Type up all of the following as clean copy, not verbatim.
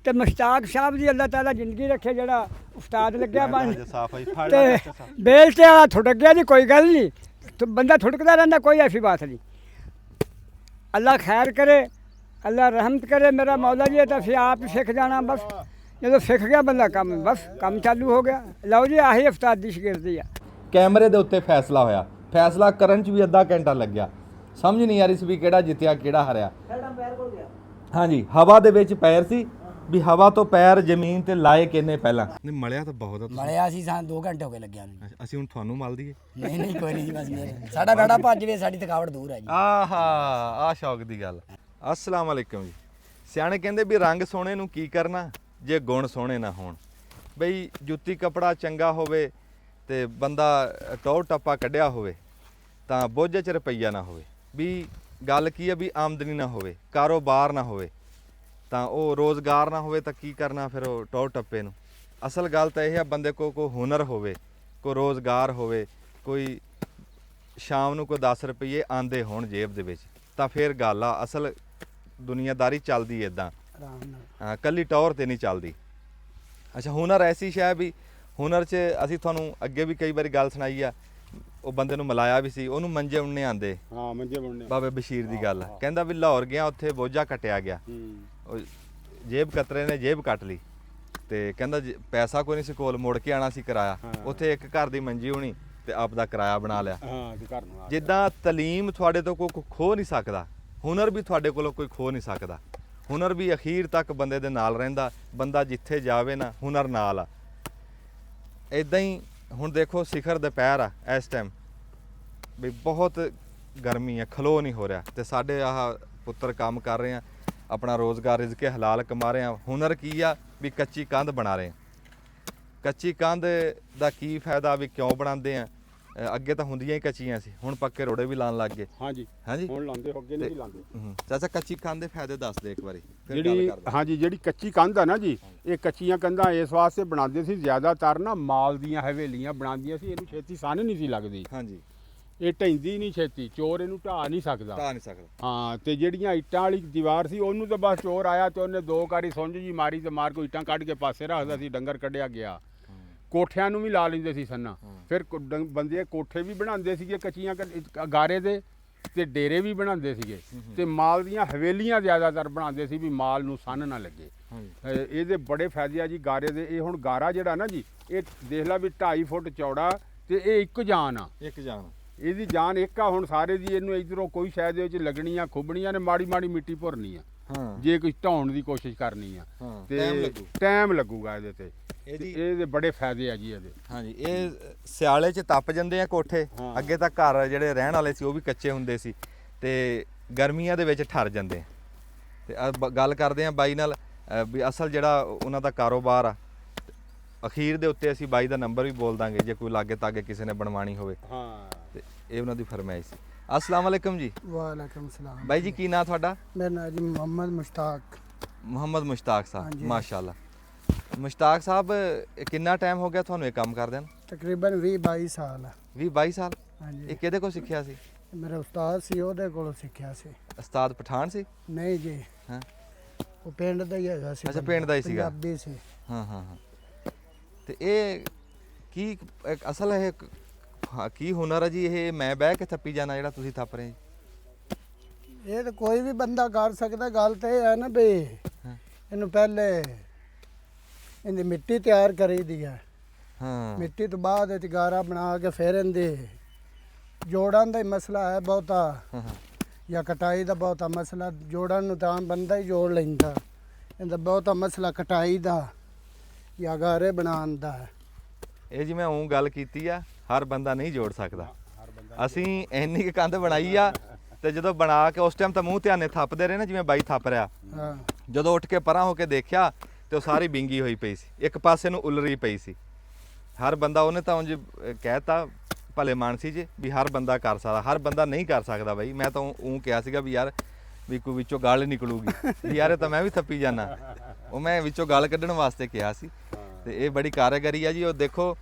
ਤੇ ਮੁਸ਼ਤਾਕ ਸਾਹਿਬ ਦੀ ਅੱਲਾਹ ਤਾਲਾ ਜ਼ਿੰਦਗੀ ਰੱਖੇ, ਜਿਹੜਾ ਉਸਤਾਦ ਲੱਗਿਆ ਬਣ ਤੇ ਬੇਲ ਤੇ ਆ ਥੁੜਕ ਗਿਆ ਜੀ, ਕੋਈ ਗੱਲ ਨਹੀਂ, ਬੰਦਾ ਥੁੜਕਦਾ ਰਹਿੰਦਾ, ਕੋਈ ਐਸੀ ਬਾਤ नहीं। अल्लाह खैर करे, अल्लाह रहमत करे मेरा मौला जी। तो फिर आप सीख जाना बस, जो सीख गया बंदा काम, बस काम चालू हो गया। लो जी आही उस्ताद दी शागिर्दी आ। ਕੈਮਰੇ ਦੇ ਉੱਤੇ ਫੈਸਲਾ ਹੋਇਆ, ਫੈਸਲਾ ਕਰਨ 'ਚ ਵੀ ਅੱਧਾ ਘੰਟਾ ਲੱਗਿਆ, ਸਮਝ ਨਹੀਂ ਆ ਰਹੀ ਸੀ ਵੀ ਕਿਹੜਾ ਜਿੱਤਿਆ ਕਿਹੜਾ ਹਾਰਿਆ। ਹਾਂਜੀ, ਹਵਾ ਦੇ ਵਿੱਚ ਪੈਰ ਸੀ, ਵੀ ਹਵਾ ਤੋਂ ਪੈਰ ਜ਼ਮੀਨ ਤੇ ਲਾਏ ਕਿੰਨੇ ਪਹਿਲਾਂ। ਨਹੀਂ ਮਲਿਆ ਤਾਂ ਬਹੁਤ ਆ ਤੁਸੀਂ। ਮਲਿਆ ਸੀ ਸਾਨੂੰ 2 ਘੰਟੇ ਹੋ ਗਏ ਲੱਗਿਆ ਨੂੰ। ਅਸੀਂ ਹੁਣ ਤੁਹਾਨੂੰ ਮਲ ਦਈਏ? ਨਹੀਂ ਨਹੀਂ ਕੋਈ ਨਹੀਂ ਜੀ, ਬਸ ਮੇਰੇ ਸਾਡਾ ਬੇੜਾ ਭੱਜ ਵੇ, ਸਾਡੀ ਥਕਾਵਟ ਦੂਰ ਹੈ ਜੀ। ਆਹਾ, ਆ ਸ਼ੌਕ ਦੀ ਗੱਲ। ਅਸਲਾਮ ਵਾਲੇਕਮ ਜੀ। ਸਿਆਣੇ ਕਹਿੰਦੇ ਵੀ ਰੰਗ ਸੋਹਣੇ ਨੂੰ ਕੀ ਕਰਨਾ ਜੇ ਗੁਣ ਸੋਹਣੇ ਨਾ ਹੋਣ। ਬਈ ਜੁੱਤੀ ਕੱਪੜਾ ਚੰਗਾ ਹੋਵੇ ਤੇ ਬੰਦਾ ਟੌਰ ਟੱਪਾ ਕੱਢਿਆ ਹੋਵੇ ਤਾਂ ਬੋਝੇ 'ਚ ਰੁਪਈਆ ਨਾ ਹੋਵੇ। ਵੀ ਗੱਲ ਕੀ ਹੈ ਵੀ ਆਮਦਨੀ ਨਾ ਹੋਵੇ, ਕਾਰੋਬਾਰ ਨਾ ਹੋਵੇ, ਤਾਂ ਉਹ ਰੋਜ਼ਗਾਰ ਨਾ ਹੋਵੇ ਤਾਂ ਕੀ ਕਰਨਾ ਫਿਰ ਉਹ ਟੌਰ ਟੱਪੇ ਨੂੰ। ਅਸਲ ਗੱਲ ਤਾਂ ਇਹ ਹੈ ਬੰਦੇ ਕੋਲ ਕੋਈ ਹੁਨਰ ਹੋਵੇ, ਕੋਈ ਰੋਜ਼ਗਾਰ ਹੋਵੇ, ਕੋਈ ਸ਼ਾਮ ਨੂੰ ਕੋਈ 10 ਰੁਪਏ ਆਂਦੇ ਹੋਣ ਜੇਬ ਦੇ ਵਿੱਚ, ਤਾਂ ਫਿਰ ਗੱਲ ਆ। ਅਸਲ ਦੁਨੀਆਦਾਰੀ ਚੱਲਦੀ ਇੱਦਾਂ, ਹਾਂ, ਕੱਲੀ ਟੌਰ ਤੇ ਨਹੀਂ ਚੱਲਦੀ। ਅੱਛਾ, ਹੁਨਰ ਐਸੀ ਸ਼ੈ ਵੀ ਹੁਨਰ 'ਚ ਅਸੀਂ ਤੁਹਾਨੂੰ ਅੱਗੇ ਵੀ ਕਈ ਵਾਰੀ ਗੱਲ ਸੁਣਾਈ ਆ। ਉਹ ਬੰਦੇ ਨੂੰ ਮਿਲਾਇਆ ਵੀ ਸੀ, ਉਹਨੂੰ ਮੰਜੇ ਉਣਨੇ ਆਂਦੇ। ਹਾਂ, ਮੰਜੇ ਬਣਨੇ। ਬਾਬੇ ਬਸ਼ੀਰ ਦੀ ਗੱਲ ਕਹਿੰਦਾ ਵੀ ਲਾਹੌਰ ਗਿਆ, ਉੱਥੇ ਬੋਝਾ ਕੱਟਿਆ ਗਿਆ, ਉਹ ਜੇਬ ਕਤਰੇ ਨੇ ਜੇਬ ਕੱਟ ਲਈ, ਤੇ ਕਹਿੰਦਾ ਪੈਸਾ ਕੋਈ ਨਹੀਂ ਸੀ ਕੋਲ, ਮੁੜ ਕੇ ਆਣਾ ਸੀ ਕਿਰਾਇਆ। ਉੱਥੇ ਇੱਕ ਘਰ ਦੀ ਮੰਜੀ ਹੋਣੀ ਤੇ ਆਪ ਦਾ ਕਿਰਾਇਆ ਬਣਾ ਲਿਆ। ਜਿੱਦਾਂ ਤਾਲੀਮ ਤੁਹਾਡੇ ਤੋਂ ਕੋਈ ਖੋ ਨਹੀਂ ਸਕਦਾ, ਹੁਨਰ ਵੀ ਤੁਹਾਡੇ ਕੋਲੋਂ ਕੋਈ ਖੋ ਨਹੀਂ ਸਕਦਾ। ਹੁਨਰ ਵੀ ਅਖੀਰ ਤੱਕ ਬੰਦੇ ਦੇ ਨਾਲ ਰਹਿੰਦਾ, ਬੰਦਾ ਜਿੱਥੇ ਜਾਵੇ ਨਾ ਹੁਨਰ ਨਾਲ ਆ। ਇੱਦਾਂ ਹੀ ਹੁਣ ਦੇਖੋ ਸਿਖਰ ਦੁਪਹਿਰ ਆ ਇਸ ਟਾਈਮ, ਵੀ ਬਹੁਤ ਗਰਮੀ ਆ, ਖਲੋ ਨਹੀਂ ਹੋ ਰਿਹਾ, ਤੇ ਸਾਡੇ ਆਹ ਪੁੱਤਰ ਕੰਮ ਕਰ ਰਹੇ ਆ, ਆਪਣਾ ਰੋਜ਼ਗਾਰ ਰਿਜ਼ਕੇ ਹਲਾਲ ਕਮਾ ਰਹੇ ਆ। ਹੁਨਰ ਕੀ ਆ ਵੀ ਕੱਚੀ ਕੰਧ ਬਣਾ ਰਹੇ ਆ। ਕੱਚੀ ਕੰਧ ਦਾ ਕੀ ਫਾਇਦਾ, ਵੀ ਕਿਉਂ ਬਣਾਉਂਦੇ ਆ? ਅੱਗੇ ਤਾਂ ਹੁੰਦੀਆਂ ਹੀ ਕੱਚੀਆਂ ਸੀ, ਹੁਣ ਪੱਕੇ ਰੋੜੇ ਵੀ ਲਾਉਣ ਲੱਗ ਗਏ। ਹਾਂਜੀ ਹਾਂਜੀ, ਹੁਣ ਲਾਉਂਦੇ, ਅੱਗੇ ਨਹੀਂ ਲਾਉਂਦੇ। ਚਾਚਾ ਕੱਚੀ ਕੰਧ ਦੇ ਫਾਇਦੇ ਦੱਸ ਦੇ ਇੱਕ ਵਾਰੀ, ਫਿਰ ਗੱਲ ਜਿਹੜੀ ਕਰਦੇ। ਹਾਂਜੀ, ਜਿਹੜੀ ਕੱਚੀ ਕੰਧ ਆ ਨਾ ਜੀ, ਇਹ ਕੱਚੀਆਂ ਕੰਧਾਂ ਇਸ ਵਾਸਤੇ ਬਣਾਉਂਦੇ ਸੀ, ਜ਼ਿਆਦਾਤਰ ਨਾ ਮਾਲ ਦੀਆਂ ਹਵੇਲੀਆਂ ਬਣਾਉਂਦੀਆਂ ਸੀ, ਇਹਨੂੰ ਛੇਤੀ ਸੰਨ ਨਹੀਂ ਸੀ ਲੱਗਦੀ। ਹਾਂਜੀ, ਇਹ ਢਹਿੰਦੀ ਨਹੀਂ ਛੇਤੀ, ਚੋਰ ਇਹਨੂੰ ਢਾਹ ਨਹੀਂ ਸਕਦਾ। ਢਾਹ ਨਹੀਂ ਸਕਦਾ। ਹਾਂ, ਤੇ ਜਿਹੜੀਆਂ ਇੱਟਾਂ ਵਾਲੀ ਦੀਵਾਰ ਸੀ, ਉਹਨੂੰ ਤਾਂ ਬਸ ਚੋਰ ਆਇਆ ਤੇ ਉਹਨੇ 2 ਵਾਰੀ ਸੁੰਝ ਜੀ ਮਾਰੀ ਤੇ ਮਾਰ ਕੇ ਇੱਟਾਂ ਕੱਢ ਕੇ ਪਾਸੇ ਰੱਖਦਾ ਸੀ, ਡੰਗਰ ਕੱਢਿਆ ਗਿਆ। ਕੋਠਿਆਂ ਨੂੰ ਵੀ ਲਾ ਲੈਂਦੇ ਸੀ ਸੰਨਾ। ਫਿਰ ਬੰਦੇ ਕੋਠੇ ਵੀ ਬਣਾਉਂਦੇ ਸੀਗੇ ਕੱਚੀਆਂ ਗਾਰੇ ਦੇ, ਤੇ ਡੇਰੇ ਵੀ ਬਣਾਉਂਦੇ ਸੀਗੇ, ਤੇ ਮਾਲ ਦੀਆਂ ਹਵੇਲੀਆਂ ਜ਼ਿਆਦਾਤਰ ਬਣਾਉਂਦੇ ਸੀ ਵੀ ਮਾਲ ਨੂੰ ਸੰਨ ਨਾ ਲੱਗੇ। ਇਹਦੇ ਬੜੇ ਫਾਇਦੇ ਆ ਜੀ ਗਾਰੇ ਦੇ। ਇਹ ਹੁਣ ਗਾਰਾ ਜਿਹੜਾ ਨਾ ਜੀ, ਇਹ ਦੇਖ ਲਾ ਵੀ 2.5 ਫੁੱਟ ਚੌੜਾ, ਤੇ ਇਹ ਇੱਕ ਜਾਨ ਆ। ਇੱਕ ਜਾਨ, ਇਹਦੀ ਜਾਨ ਇੱਕ ਆ। ਹੁਣ ਸਾਰੇ ਦੀ ਇਹਨੂੰ ਇਧਰੋਂ ਕੋਈ ਸ਼ਾਇਦ ਵਿੱਚ ਲੱਗਣੀਆਂ ਖੁੱਬਣੀਆਂ ਨੇ, ਮਾੜੀ ਮਾੜੀ ਮਿੱਟੀ ਭੁਰਨੀ ਆ ਜੇ ਕੋਈ ਢਾਉਣ ਦੀ ਕੋਸ਼ਿਸ਼ ਕਰਨੀ ਆ, ਤੇ ਟਾਈਮ ਲੱਗੂਗਾ ਇਹਦੇ ਤੇ। ਇਹਦੇ ਬੜੇ ਫਾਇਦੇ ਆ ਜੀ ਇਹਦੇ। ਹਾਂਜੀ, ਇਹ ਸਿਆਲੇ 'ਚ ਤਪ ਜਾਂਦੇ ਆ ਕੋਠੇ। ਅੱਗੇ ਤਾਂ ਘਰ ਜਿਹੜੇ ਰਹਿਣ ਵਾਲੇ ਸੀ ਉਹ ਵੀ ਕੱਚੇ ਹੁੰਦੇ ਸੀ, ਤੇ ਗਰਮੀਆਂ ਦੇ ਵਿੱਚ ਠਰ ਜਾਂਦੇ। ਤੇ ਗੱਲ ਕਰਦੇ ਆ ਬਾਈ ਨਾਲ ਵੀ ਅਸਲ ਜਿਹੜਾ ਉਹਨਾਂ ਦਾ ਕਾਰੋਬਾਰ ਆ। ਅਖੀਰ ਦੇ ਉੱਤੇ ਅਸੀਂ ਬਾਈ ਦਾ ਨੰਬਰ ਵੀ ਬੋਲ ਦਾਂਗੇ ਜੇ ਕੋਈ ਲਾਗੇ ਤਾਗੇ ਕਿਸੇ ਨੇ ਬਣਵਾਣੀ ਹੋਵੇ। ਤੇ ਇਹ ਉਹਨਾਂ ਦੀ ਫਰਮਾਇਸ਼ ਸੀ। अस्सलाम वालेकुम जी। वालेकुम सलाम। भाई जी की नाम थोड़ा? मेरा नाम जी मोहम्मद मुश्ताक। मोहम्मद मुश्ताक साहब, माशाल्लाह। मुश्ताक साहब कितना टाइम हो गया ਤੁਹਾਨੂੰ ਇਹ ਕੰਮ ਕਰਦਿਆਂ ਨੂੰ? तकरीबन 20-22 साल। 20-22 ਸਾਲ? ਹਾਂਜੀ। ਇਹ ਕਿਹਦੇ ਕੋਲ ਸਿੱਖਿਆ ਸੀ? ਮੇਰਾ ਉਸਤਾਦ ਸੀ, ਉਹਦੇ ਕੋਲੋਂ ਸਿੱਖਿਆ ਸੀ। ਉਸਤਾਦ ਪਠਾਨ ਸੀ? ਨਹੀਂ ਜੀ, ਹਾਂ, ਉਹ ਪਿੰਡ ਦਾ ਹੀ ਹੈਗਾ ਸੀ। ਅੱਛਾ, ਪਿੰਡ ਦਾ ਹੀ ਸੀਗਾ। ਪੰਜਾਬੀ ਸੀ। ਹਾਂ ਹਾਂ ਹਾਂ। ਤੇ ਇਹ ਕੀ ਅਸਲ ਇਹ ਕੀ ਹੁਨਰ ਹੈ ਜੀ? ਇਹ ਮੈਂ ਬਹਿ ਕੇ ਥੱਪੀ ਜਾਣਾ ਜਿਹੜਾ ਤੁਸੀਂ ਥੱਪ ਰਹੇ ਜੀ? ਇਹ ਤਾਂ ਕੋਈ ਵੀ ਬੰਦਾ ਕਰ ਸਕਦਾ। ਗੱਲ ਤਾਂ ਇਹ ਹੈ ਨਾ ਵੀ ਇਹਨੂੰ ਪਹਿਲੇ ਇਹਦੀ ਮਿੱਟੀ ਤਿਆਰ ਕਰੀਦੀ ਹੈ। ਹਾਂ, ਮਿੱਟੀ ਤੋਂ ਬਾਅਦ ਇਹ ਗਾਰਾ ਬਣਾ ਕੇ ਫਿਰ ਇਹਦੇ ਜੋੜਾਂ ਦਾ ਹੀ ਮਸਲਾ ਹੈ ਬਹੁਤਾ, ਜਾਂ ਕਟਾਈ ਦਾ ਬਹੁਤਾ ਮਸਲਾ। ਜੋੜਾਂ ਨੂੰ ਤਾਂ ਬੰਦਾ ਹੀ ਜੋੜ ਲੈਂਦਾ, ਇਹਦਾ ਬਹੁਤਾ ਮਸਲਾ ਕਟਾਈ ਦਾ ਜਾਂ ਗਾਰੇ ਬਣਾਉਣ ਦਾ ਹੈ। ਇਹ ਜਿਵੇਂ ਉਹ ਗੱਲ ਕੀਤੀ ਆ, ਹਰ ਬੰਦਾ ਨਹੀਂ ਜੋੜ ਸਕਦਾ। ਅਸੀਂ ਇੰਨੀ ਕੁ ਕੰਧ ਬਣਾਈ ਆ, ਤੇ ਜਦੋਂ ਬਣਾ ਕੇ ਉਸ ਟਾਈਮ ਤਾਂ ਮੂੰਹ ਧਿਆਨੇ ਥੱਪਦੇ ਰਹੇ ਨਾ, ਜਿਵੇਂ ਬਾਈ ਥੱਪ ਰਿਹਾ। ਜਦੋਂ ਉੱਠ ਕੇ ਪਰਾਂ ਹੋ ਕੇ ਦੇਖਿਆ ਤੇ ਉਹ ਸਾਰੀ ਬਿੰਗੀ ਹੋਈ ਪਈ ਸੀ, ਇੱਕ ਪਾਸੇ ਨੂੰ ਉਲਰੀ ਪਈ ਸੀ। ਹਰ ਬੰਦਾ, ਉਹਨੇ ਤਾਂ ਉਂਝ ਕਹਿਤਾ ਭਲੇ ਮਾਨਸੀ ਜੀ ਵੀ ਹਰ ਬੰਦਾ ਕਰ ਸਕਦਾ, ਹਰ ਬੰਦਾ ਨਹੀਂ ਕਰ ਸਕਦਾ ਬਾਈ। ਮੈਂ ਤਾਂ ਉਹ ਕਿਹਾ ਸੀਗਾ ਵੀ ਯਾਰ ਵੀ ਕੋਈ ਵਿੱਚੋਂ ਗਾਲ ਨਿਕਲੂਗੀ, ਵੀ ਯਾਰ ਇਹ ਤਾਂ ਮੈਂ ਵੀ ਥੱਪੀ ਜਾਣਾ। ਉਹ ਮੈਂ ਵਿੱਚੋਂ ਗਾਲ ਕੱਢਣ ਵਾਸਤੇ ਕਿਹਾ ਸੀ। ਤੇ ਇਹ ਬੜੀ ਕਾਰੀਗਰੀ ਆ ਜੀ। ਉਹ ਦੇਖੋ,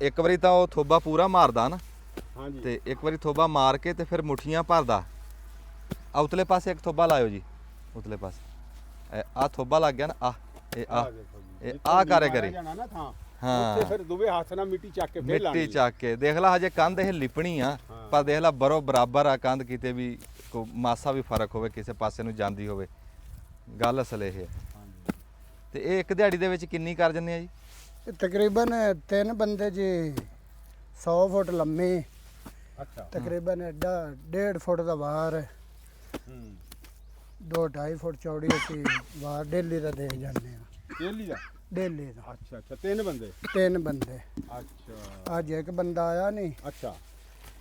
ਇੱਕ ਵਾਰੀ ਤਾਂ ਉਹ ਥੋਬਾ ਪੂਰਾ ਮਾਰਦਾ ਨਾ, ਤੇ ਇੱਕ ਵਾਰੀ ਥੋਬਾ ਮਾਰ ਕੇ ਤੇ ਫਿਰ ਮੁੱਠੀਆਂ ਭਰਦਾ। ਆ ਉਤਲੇ ਪਾਸੇ ਇੱਕ ਥੋਬਾ ਲਾਇਓ ਜੀ, ਉਤਲੇ ਪਾਸੇ ਆ ਥੋਬਾ ਲੱਗ ਗਿਆ ਨਾ, ਇਹ ਆ ਦੇਖੋ ਜੀ ਇਹ ਆ ਕਾਰੀਗਰੀ ਜਾਣਾ ਨਾ ਥਾਂ ਹਾਂ। ਉੱਥੇ ਫਿਰ ਦੋਵੇਂ ਹੱਥ ਨਾਲ ਮਿੱਟੀ ਚੱਕ ਕੇ ਫੇਰ ਲਾਣੀ ਮਿੱਟੀ ਚੱਕ ਕੇ ਦੇਖ ਲਾ ਹਜੇ ਕੰਧ ਇਹ ਲਿਪਣੀ ਆ ਪਰ ਦੇਖ ਲਾ ਬਰੋ ਬਰਾਬਰ ਆ ਕੰਧ, ਕਿਤੇ ਵੀ ਕੋ ਮਾਸਾ ਵੀ ਫਰਕ ਹੋਵੇ ਕਿਸੇ ਪਾਸੇ ਨੂੰ ਜਾਂਦੀ ਹੋਵੇ, ਗੱਲ ਅਸਲ ਇਹ ਹੈ। ਤੇ ਇਹ ਇੱਕ ਦਿਹਾੜੀ ਦੇ ਵਿੱਚ ਕਿੰਨੀ ਕਰ ਜੰਨੇ ਆ ਜੀ? ਇਹ ਤਕਰੀਬਨ 3 ਬੰਦੇ ਜੀ 100 ਫੁੱਟ ਲੰਮੇ, ਅੱਛਾ ਤਕਰੀਬਨ ਐਡਾ 1.5 ਫੁੱਟ ਦਾ ਵਾਰ ਹੈ, ਹੂੰ 2-2.5 ਫੁੱਟ ਚੌੜੀ ਅਸੀਂ ਵਾਰ ਡੇਲੀ ਦਾ ਦੇ ਜਾਂਦੇ ਆ, ਤੇਲੀ ਦਾ ਡੇਲੀ ਦਾ ਅੱਛਾ ਅੱਛਾ 3 ਬੰਦੇ 3 ਬੰਦੇ। ਅੱਛਾ ਅੱਜ ਇੱਕ ਬੰਦਾ ਆਇਆ ਨਹੀਂ, ਅੱਛਾ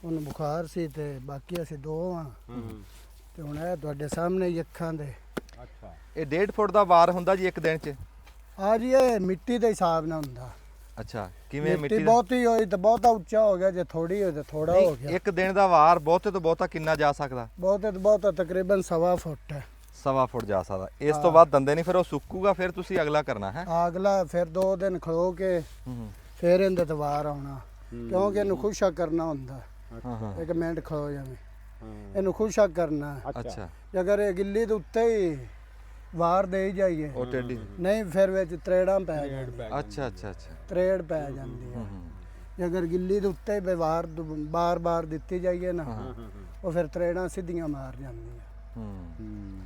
ਉਹਨੂੰ ਬੁਖਾਰ ਸੀ ਤੇ ਬਾਕੀ ਅਸੀਂ 2 ਆ ਹੂੰ ਤੇ ਹੁਣ ਇਹ ਤੁਹਾਡੇ ਸਾਹਮਣੇ ਹੀ ਅੱਖਾਂ ਦੇ ਇਹ ਅੱਛਾ 1.5 ਫੁੱਟ ਦਾ ਵਾਰ ਹੁੰਦਾ ਜੀ ਇੱਕ ਦਿਨ 'ਚ? ਆ ਜੀ ਇਹ ਮਿੱਟੀ ਦੇ ਹਿਸਾਬ ਨਾਲ ਹੁੰਦਾ, ਅੱਛਾ ਕਿਵੇਂ ਮਿੱਟੀ ਮਿੱਟੀ ਦਾ? ਬਹੁਤੀ ਹੋਈ ਤਾਂ ਬਹੁਤਾ ਉੱਚਾ ਹੋ ਗਿਆ, ਜੇ ਥੋੜੀ ਹੋਈ ਤਾਂ ਥੋੜਾ ਹੋ ਨਹੀਂ, ਗਿਆ। ਇੱਕ ਦਿਨ ਦਾ ਵਾਰ ਬਹੁਤੇ ਤੋਂ ਬਹੁਤਾ ਕਿੰਨਾ ਜਾ ਸਕਦਾ? ਬਹੁਤੇ ਤੋਂ ਬਹੁਤਾ ਤਕਰੀਬਨ 1.25 ਫੁੱਟ ਹੈ। 1.25 ਫੁੱਟ ਜਾ ਸਕਦਾ। ਇਸ ਤੋਂ ਬਾਅਦ ਦੰਦੇ ਨਹੀਂ, ਫਿਰ ਉਹ ਸੁੱਕੂਗਾ, ਫਿਰ ਤੁਸੀਂ ਅਗਲਾ ਕਰਨਾ ਹੈ। ਅਗਲਾ ਫਿਰ 2 ਦਿਨ ਖਲੋ ਕੇ ਹੂੰ ਫਿਰ ਇਹਦੇ ਤੇ ਵਾਰ ਆਉਣਾ, ਕਿਉਂਕਿ ਇਹਨੂੰ ਖੁਸ਼ਕ ਕਰਨਾ ਹੁੰਦਾ। ਹਾਂ ਹਾਂ ਇੱਕ ਮਿੰਟ ਖਲੋ ਜਾਵੇਂ, ਹਾਂ ਇਹਨੂੰ ਖੁਸ਼ਕ ਕਰਨਾ। ਅੱਛਾ ਜੇ ਅਗਰ ਇਹ ਗਿੱਲੀ ਦੇ ਉੱਤੇ ਹੀ ਵਾਰ ਦੇ ਹੀ ਜਾਈਏ, ਉਹ ਟੇਢੀ ਨਹੀਂ ਫਿਰ ਵਿੱਚ ਤਰੇੜਾਂ ਪੈ ਜਾਂਦੀਆਂ, ਅੱਛਾ ਅੱਛਾ ਅੱਛਾ ਤਰੇੜ ਪੈ ਜਾਂਦੀ ਹੈ। ਜੇ ਅਗਰ ਗਿੱਲੀ ਦੇ ਉੱਤੇ ਹੀ ਵਾਰ ਬਾਰ-ਬਾਰ ਦਿੱਤੀ ਜਾਈਏ ਨਾ, ਉਹ ਫਿਰ ਤਰੇੜਾਂ ਸਿੱਧੀਆਂ ਮਾਰ ਜਾਂਦੀਆਂ। ਹੂੰ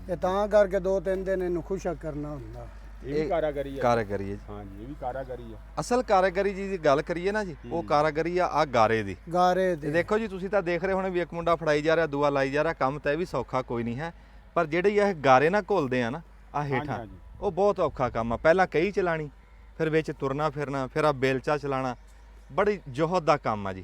ਇਹ ਤਾਂ ਕਰਕੇ 2-3 ਦਿਨ ਇਹਨੂੰ ਖੁਸ਼ਕ ਕਰਨਾ ਹੁੰਦਾ। ਇਹ ਵੀ ਕਾਰਾਗਰੀ ਹੈ ਕਾਰੀਗਰੀ ਹੈ। ਹਾਂ ਜੀ ਇਹ ਵੀ ਕਾਰਾਗਰੀ ਹੈ ਅਸਲ ਕਾਰੀਗਰੀ ਜੀ ਦੀ ਗੱਲ ਕਰੀਏ ਨਾ ਜੀ, ਉਹ ਕਾਰੀਗਰੀ ਆ ਗਾਰੇ ਦੀ। ਗਾਰੇ ਤੇ ਦੇ ਦੇਖੋ ਜੀ ਤੁਸੀਂ ਤਾਂ ਦੇਖ ਰਹੇ ਹੋਣੇ ਵੀ ਇੱਕ ਮੁੰਡਾ ਫੜਾਈ ਜਾ ਰਿਹਾ, ਦੂਆ ਲਾਈ ਜਾ ਰਿਹਾ, ਕੰਮ ਤਾਂ ਇਹ ਵੀ ਸੌਖਾ ਕੋਈ ਨਹੀਂ ਹੈ, ਪਰ ਜਿਹੜੇ ਇਹ ਗਾਰੇ ਨਾਲ ਘੁਲਦੇ ਆ ਨਾ ਆ ਹੇਠਾਂ, ਹਾਂਜੀ। ਉਹ ਬਹੁਤ ਔਖਾ ਕੰਮ ਆ। ਪਹਿਲਾਂ ਕਹੀ ਚਲਾਣੀ, ਫਿਰ ਵਿੱਚ ਤੁਰਨਾ ਫਿਰਨਾ, ਫਿਰ ਆ ਬੇਲਚਾ ਚਲਾਣਾ, ਬੜੀ ਜੋਹਦ ਦਾ ਕੰਮ ਆ ਜੀ।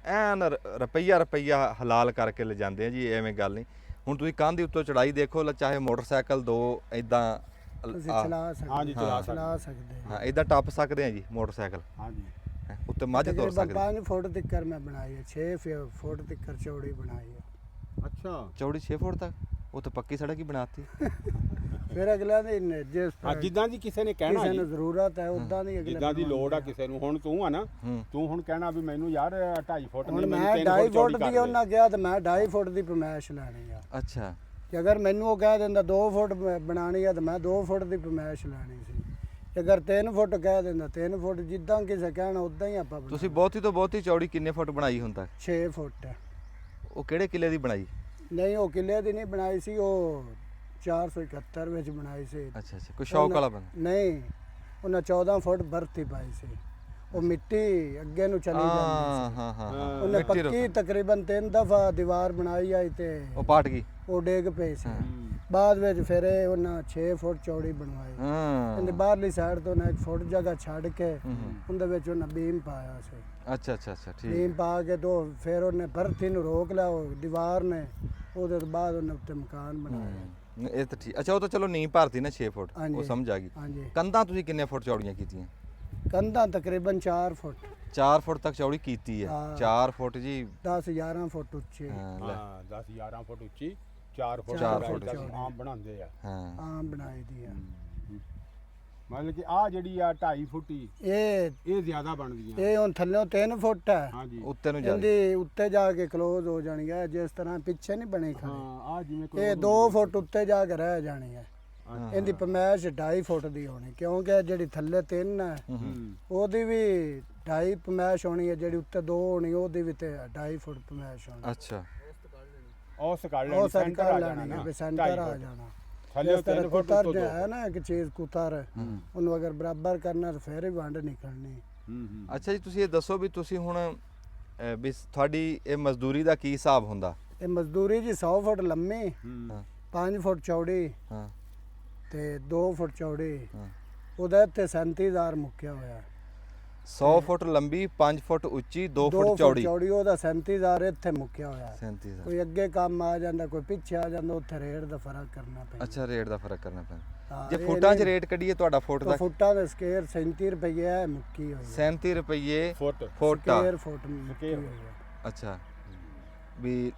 ਐਨ ਰੁਪਈਆ ਹਲਾਲ ਕਰਕੇ ਲੈ ਜਾਂਦੇ ਆ ਜੀ, ਐਵੇਂ ਗੱਲ ਨਹੀਂ। ਹੁਣ ਤੁਸੀਂ ਕੰਧ ਦੇ ਉੱਤੋਂ ਚੜਾਈ ਦੇਖੋ, ਚਾਹੇ ਮੋਟਰਸਾਈਕਲ 2 ਇਦਾਂ ਤੁਸੀਂ ਚਲਾ ਸਕਦੇ, ਹਾਂਜੀ, ਚਲਾ ਸਕਦੇ। ਹਾਂ ਇਦਾਂ ਟੱਪ ਸਕਦੇ ਆ ਜੀ ਮੋਟਰਸਾਈਕਲ, ਹਾਂ ਜੀ ਹੈਂ, ਉੱਤੇ ਮੱਝ ਤੁਰ ਤਕਰੀਬਨ ਸਕਦੇ। 5 ਫੁੱਟ ਤੱਕ ਮੈਂ ਬਣਾਈ ਹੈ, 6 ਫੁੱਟ ਤੱਕ ਚੌੜੀ ਬਣਾਈ ਹੈ। ਅੱਛਾ ਚੌੜੀ 6 ਫੁੱਟ ਤੱਕ, ਉਹ ਤਾਂ ਪੱਕੀ ਸੜਕ ਹੀ ਬਣਾਤੀ। ਫਿਰ ਅਗਲਾ ਦੇ ਜਿਸ ਆ ਜਿੱਦਾਂ ਦੀ ਕਿਸੇ ਨੇ ਕਹਿਣਾ ਕਿਸੇ ਜੀ, ਨੂੰ ਜ਼ਰੂਰਤ ਹੈ ਉਦਾਂ ਦੀ ਅਗਲੇ ਜਿੱਦਾਂ ਦੀ ਲੋੜ ਆ ਕਿਸੇ ਨੂੰ। ਹੁਣ ਤੂੰ ਆ ਨਾ, ਹੂੰ ਤੂੰ ਹੁਣ ਕਹਿਣਾ ਵੀ ਮੈਨੂੰ ਯਾਰ 2.5 ਫੁੱਟ ਹੁਣ ਨਹੀਂ, ਮੈਂ ਮੈਨੂੰ 3 2.5 ਫੁੱਟ ਚੌੜੀ ਫੁੱਟ ਕਰ ਦੀ ਦੇ। ਉਹਨਾਂ ਕਿਹਾ ਤੇ ਮੈਂ 2.5 ਫੁੱਟ ਦੀ ਪਮੈਸ਼ ਲੈਣੀ ਆ। ਅੱਛਾ ਕਿ ਅਗਰ ਮੈਨੂੰ ਉਹ ਕਹਿ ਦਿੰਦਾ 2 ਫੁੱਟ ਬਣਾਣੀ ਆ ਤਾਂ ਮੈਂ 2 ਫੁੱਟ ਦੀ ਪਮੈਸ਼ ਲੈਣੀ ਸੀ। ਅਗਰ 3 ਫੁੱਟ ਕਹਿ ਦਿੰਦਾ 3 ਫੁੱਟ, ਜਿੱਦਾਂ ਕਿਸੇ ਕਹਿਣਾ ਉਦਾਂ ਹੀ ਆਪਾਂ ਤੁਸੀਂ ਬਹੁਤੀ ਤੋਂ ਬਹੁਤੀ ਚੌੜੀ ਕਿੰਨੇ ਫੁੱਟ ਬਣਾਈ ਹੁਣ ਤੱਕ? 6 ਫੁੱਟ ਹੈ। ਉਹ ਕਿਹੜੇ ਕਿੱਲੇ ਦੀ ਬਣਾਈ? ਨਹੀਂ ਉਹ ਕਿੱਲੇ ਦੀ ਨਹੀਂ ਬਣਾਈ ਸੀ, ਉਹ 471 ਵਿੱਚ ਬਣਾਈ ਸੀ। ਅੱਛਾ ਅੱਛਾ, ਕੋਈ ਸ਼ੌਕ ਵਾਲਾ ਬੰਦਾ? ਨਹੀਂ, ਉਹਨਾਂ 14 ਫੁੱਟ ਬਰਥੀ ਪਾਈ ਸੀ। ਉਹ ਮਿੱਟੀ ਅੱਗੇ ਨੂੰ ਚਲੀ ਜਾਂਦੀ ਹਾਂ ਸੀ। ਹਾਂ ਹਾਂ ਹਾਂ ਉਹਨੇ ਮਿੱਟੀ ਪੱਕੀ ਤਕਰੀਬਨ 3 ਦਫਾ ਦੀਵਾਰ ਬਣਾਈ ਆਈ ਤੇ ਉਹ ਪਾਟ ਗਈ। ਉਹ ਡਿੱਗ ਪਈ ਸੀ। ਬਾਅਦ ਵਿੱਚ ਫਿਰ ਇਹ ਉਹਨਾਂ 6 ਫੁੱਟ ਚੌੜੀ ਬਣਵਾਈ। ਹਾਂ ਇਹਦੇ ਬਾਹਰਲੀ ਸਾਈਡ ਤੋਂ ਨਾ 1 ਫੁੱਟ ਜਗ੍ਹਾ ਛੱਡ ਕੇ ਉਹਦੇ ਵਿੱਚ ਉਹਨਾਂ ਬੀਮ ਪਾਇਆ ਸੀ। ਅੱਛਾ ਅੱਛਾ ਅੱਛਾ ਠੀਕ। ਬੀਮ ਪਾ ਕੇ ਤੋਂ ਫਿਰ ਉਹਨੇ ਬਰਥੀ ਨੂੰ ਰੋਕ ਲਿਆ, ਉਹ ਦੀਵਾਰ ਨੇ। ਉਹਦੇ ਤੋਂ ਬਾਅਦ ਉਹਨੇ ਉੱਤੇ ਮਕਾਨ ਬਣਾਇਆ। ਇਹ ਤਾਂ ਠੀਕ। ਅੱਛਾ ਉਹ ਤਾਂ ਚਲੋ ਨੀਂਹ ਭਰਤੀ ਨਾ 6 ਫੁੱਟ, ਉਹ ਹਾਂਜੀ। ਸਮਝ ਆ ਗਈ। ਹਾਂਜੀ, ਕੰਧਾਂ ਤੁਸੀਂ ਕਿੰਨੇ ਫੁੱਟ ਚੌੜੀਆਂ ਕੀਤੀਆਂ? ਕੰਧਾਂ ਤਕਰੀਬਨ 4 ਫੁੱਟ 4 ਫੁੱਟ ਤੱਕ ਚੌੜੀ ਕੀਤੀ ਹੈ। ਹਾਂ। 4 ਫੁੱਟ ਜੀ। 10-11 ਫੁੱਟ ਉੱਚੀ ਹਾਂ, ਲੈ। ਹਾਂ 10-11 ਫੁੱਟ ਉੱਚੀ, 4 ਫੁੱਟ ਚਾਰ ਚੌੜਾਈ ਫੁੱਟ ਤੱਕ ਚੌੜੀ। ਆਮ ਬਣਾਉਂਦੇ ਆ। ਹਾਂ ਆਮ ਬਣਾਈ ਦੀ ਆ। ਮਤਲਬ ਕਿ ਆ ਜਿਹੜੀ ਆ 2.5 ਫੁੱਟੀ ਇਹ ਜ਼ਿਆਦਾ ਬਣਦੀਆਂ। ਇਹ ਹੁਣ ਥੱਲੇ 3 ਫੁੱਟ ਹੈ। ਹਾਂ ਜੀ ਉੱਤੇ ਨੂੰ ਜਾ ਇਹਦੀ ਉੱਤੇ ਜਾ ਕੇ ਕਲੋਜ਼ ਹੋ ਜਾਣੀ ਹੈ, ਜਿਸ ਤਰ੍ਹਾਂ ਪਿੱਛੇ ਨਹੀਂ ਬਣੀ ਖੜੀ। ਹਾਂ ਆ ਜਿਵੇਂ ਇਹ 2 ਫੁੱਟ ਉੱਤੇ ਜਾ ਕੇ ਰਹਿ ਜਾਣੀ ਹੈ। ਇਹਦੀ ਪਮੈਸ਼ 2.5 ਫੁੱਟ ਦੀ ਹੋਣੀ, ਕਿਉਂਕਿ ਜਿਹੜੀ ਥੱਲੇ 3 ਹੈ ਉਹਦੀ ਵੀ 2.5 ਪਮੈਸ਼ ਹੋਣੀ ਹੈ, ਜਿਹੜੀ ਉੱਤੇ 2 ਹੋਣੀ ਉਹਦੀ ਵੀ ਤੇ 2.5 ਫੁੱਟ ਪਮੈਸ਼ ਹੋਣੀ। ਅੱਛਾ ਉਹ ਸਕਾਲ ਉਹ ਲੈਣੀ, ਸੈਂਟਰ ਆ ਲੈਣੀ ਜਾਣਾ ਹੈ, ਨਾ, ਵੀ ਸੈਂਟਰ ਆ 2.5 ਜਾਣਾ। ਥੱਲੇ ਜਿਸ ਤਰ੍ਹਾਂ 3 ਫੁੱਟ ਕੁਤਰ ਉੱਤੋਂ ਜੋ ਹੈ ਨਾ, ਇੱਕ ਚੀਜ਼ ਕੁਤਰ, ਉਹਨੂੰ ਅਗਰ ਬਰਾਬਰ ਕਰਨਾ ਤਾਂ ਫਿਰ ਹੀ ਵੰਡ ਨਿਕਲਣੀ। ਅੱਛਾ ਜੀ, ਤੁਸੀਂ ਇਹ ਦੱਸੋ ਵੀ ਤੁਸੀਂ ਹੁਣ ਵੀ ਤੁਹਾਡੀ ਇਹ ਮਜ਼ਦੂਰੀ ਦਾ ਕੀ ਹਿਸਾਬ ਹੁੰਦਾ? ਇਹ ਮਜ਼ਦੂਰੀ ਜੀ 100 ਫੁੱਟ ਲੰਮੀ, ਹਾਂ 5 ਫੁੱਟ ਚੌੜੀ ਹਾਂ ਤੇ 2 ਫੁੱਟ ਚੌੜੀ। ਹਾਂ। ਉਹਦਾ ਇੱਥੇ 37,000 ਮੁੱਕਿਆ ਹੋਇਆ। 100 ਫੁੱਟ ਲੰਬੀ, 5 ਫੁੱਟ ਉੱਚੀ, 2 2 ਫੁੱਟ ਚੌੜੀ। ਉਹਦਾ 37,000 ਇੱਥੇ ਮੁੱਕਿਆ ਹੋਇਆ। 37,000। ਕੋਈ ਅੱਗੇ ਕੰਮ ਆ ਜਾਂਦਾ, ਕੋਈ ਪਿੱਛੇ ਆ ਜਾਂਦਾ, ਉੱਥੇ ਰੇਟ ਦਾ ਫਰਕ ਕਰਨਾ ਪੈਂਦਾ। ਅੱਛਾ, ਰੇਟ ਦਾ ਫਰਕ ਕਰਨਾ ਪੈਂਦਾ। ਹਾਂ, ਜੇ ਇਹ ਫੁੱਟਾਂ 'ਚ ਨਹੀਂ- ਰੇਟ ਕੱਢੀਏ ਤੁਹਾਡਾ ਫੁੱਟ ਦਾ ਫੁੱਟਾਂ ਦੇ ਸਕੇਅਰ 37 ਰੁਪਏ ਹੈ ਮੁੱਕੀ ਹੋਈ। 37 ਰੁਪਏ ਫੁੱਟ ਫੁੱਟ ਆ। ਸਕੇਅਰ ਫੁੱਟ ਮੁੱਕੀ ਹੋਈ ਹੈ। ਅੱਛਾ ਵੀ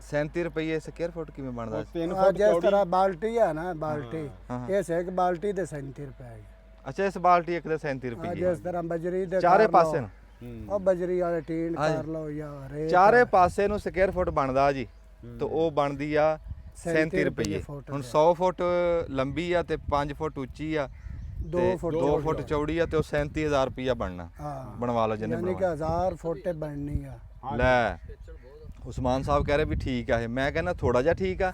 37 ਰੁਪਏ ਸਕੁਅਰ ਫੁੱਟ ਕਿਵੇਂ ਬਣਦਾ? 3 ਆ ਫੁੱਟ ਜਿਸ ਚੌੜੀ। ਤਰ੍ਹਾਂ ਬਾਲਟੀ ਹੈ ਨਾ, ਬਾਲਟੀ ਹਾਂ। ਇਸ ਇੱਕ ਬਾਲਟੀ ਦੇ 37 ਰੁਪਏ ਹੈ। ਅੱਛਾ, ਇਸ ਬਾਲਟੀ ਇੱਕ ਦੇ 37 ਆ ਰੁਪਏ। ਜਿਸ ਤਰ੍ਹਾਂ ਬਜਰੀ ਦੇ ਚਾਰੇ ਕਰ ਪਾਸੇ ਲਓ, ਨੂੰ ਉਹ ਬਜਰੀ ਵਾਲੇ ਟੀਨ ਹਾਂਜੀ। ਕਰ ਲਓ ਜਾਂ ਰੇਤ ਚਾਰੇ ਪਾਸੇ ਨੂੰ ਸਕੁਅਰ ਫੁੱਟ ਬਣਦਾ ਜੀ, ਤੇ ਉਹ ਬਣਦੀ ਆ 37 ਰੁਪਏ। ਫੁੱਟ ਹੁਣ ਦੇ। 100 ਫੁੱਟ ਲੰਬੀ ਆ ਤੇ 5 ਫੁੱਟ ਉੱਚੀ ਆ, 2 ਫੁੱਟ 2 ਫੁੱਟ ਚੌੜੀ ਆ ਤੇ ਉਹ 37000 ਰੁਪਇਆ ਬਣਨਾ ਹਾਂ ਬਣਵਾ ਲਓ ਜਿਹਨੇ ਯਾਨੀ ਕਿ 1000 ਫੁੱਟ ਬਣਨੀ ਆ ਲੈ ਉਸਮਾਨ ਸਾਹਿਬ ਕਹਿ ਰਹੇ ਵੀ ਠੀਕ ਆ ਇਹ ਮੈਂ ਕਹਿੰਦਾ ਥੋੜਾ ਜਿਹਾ ਠੀਕ ਆ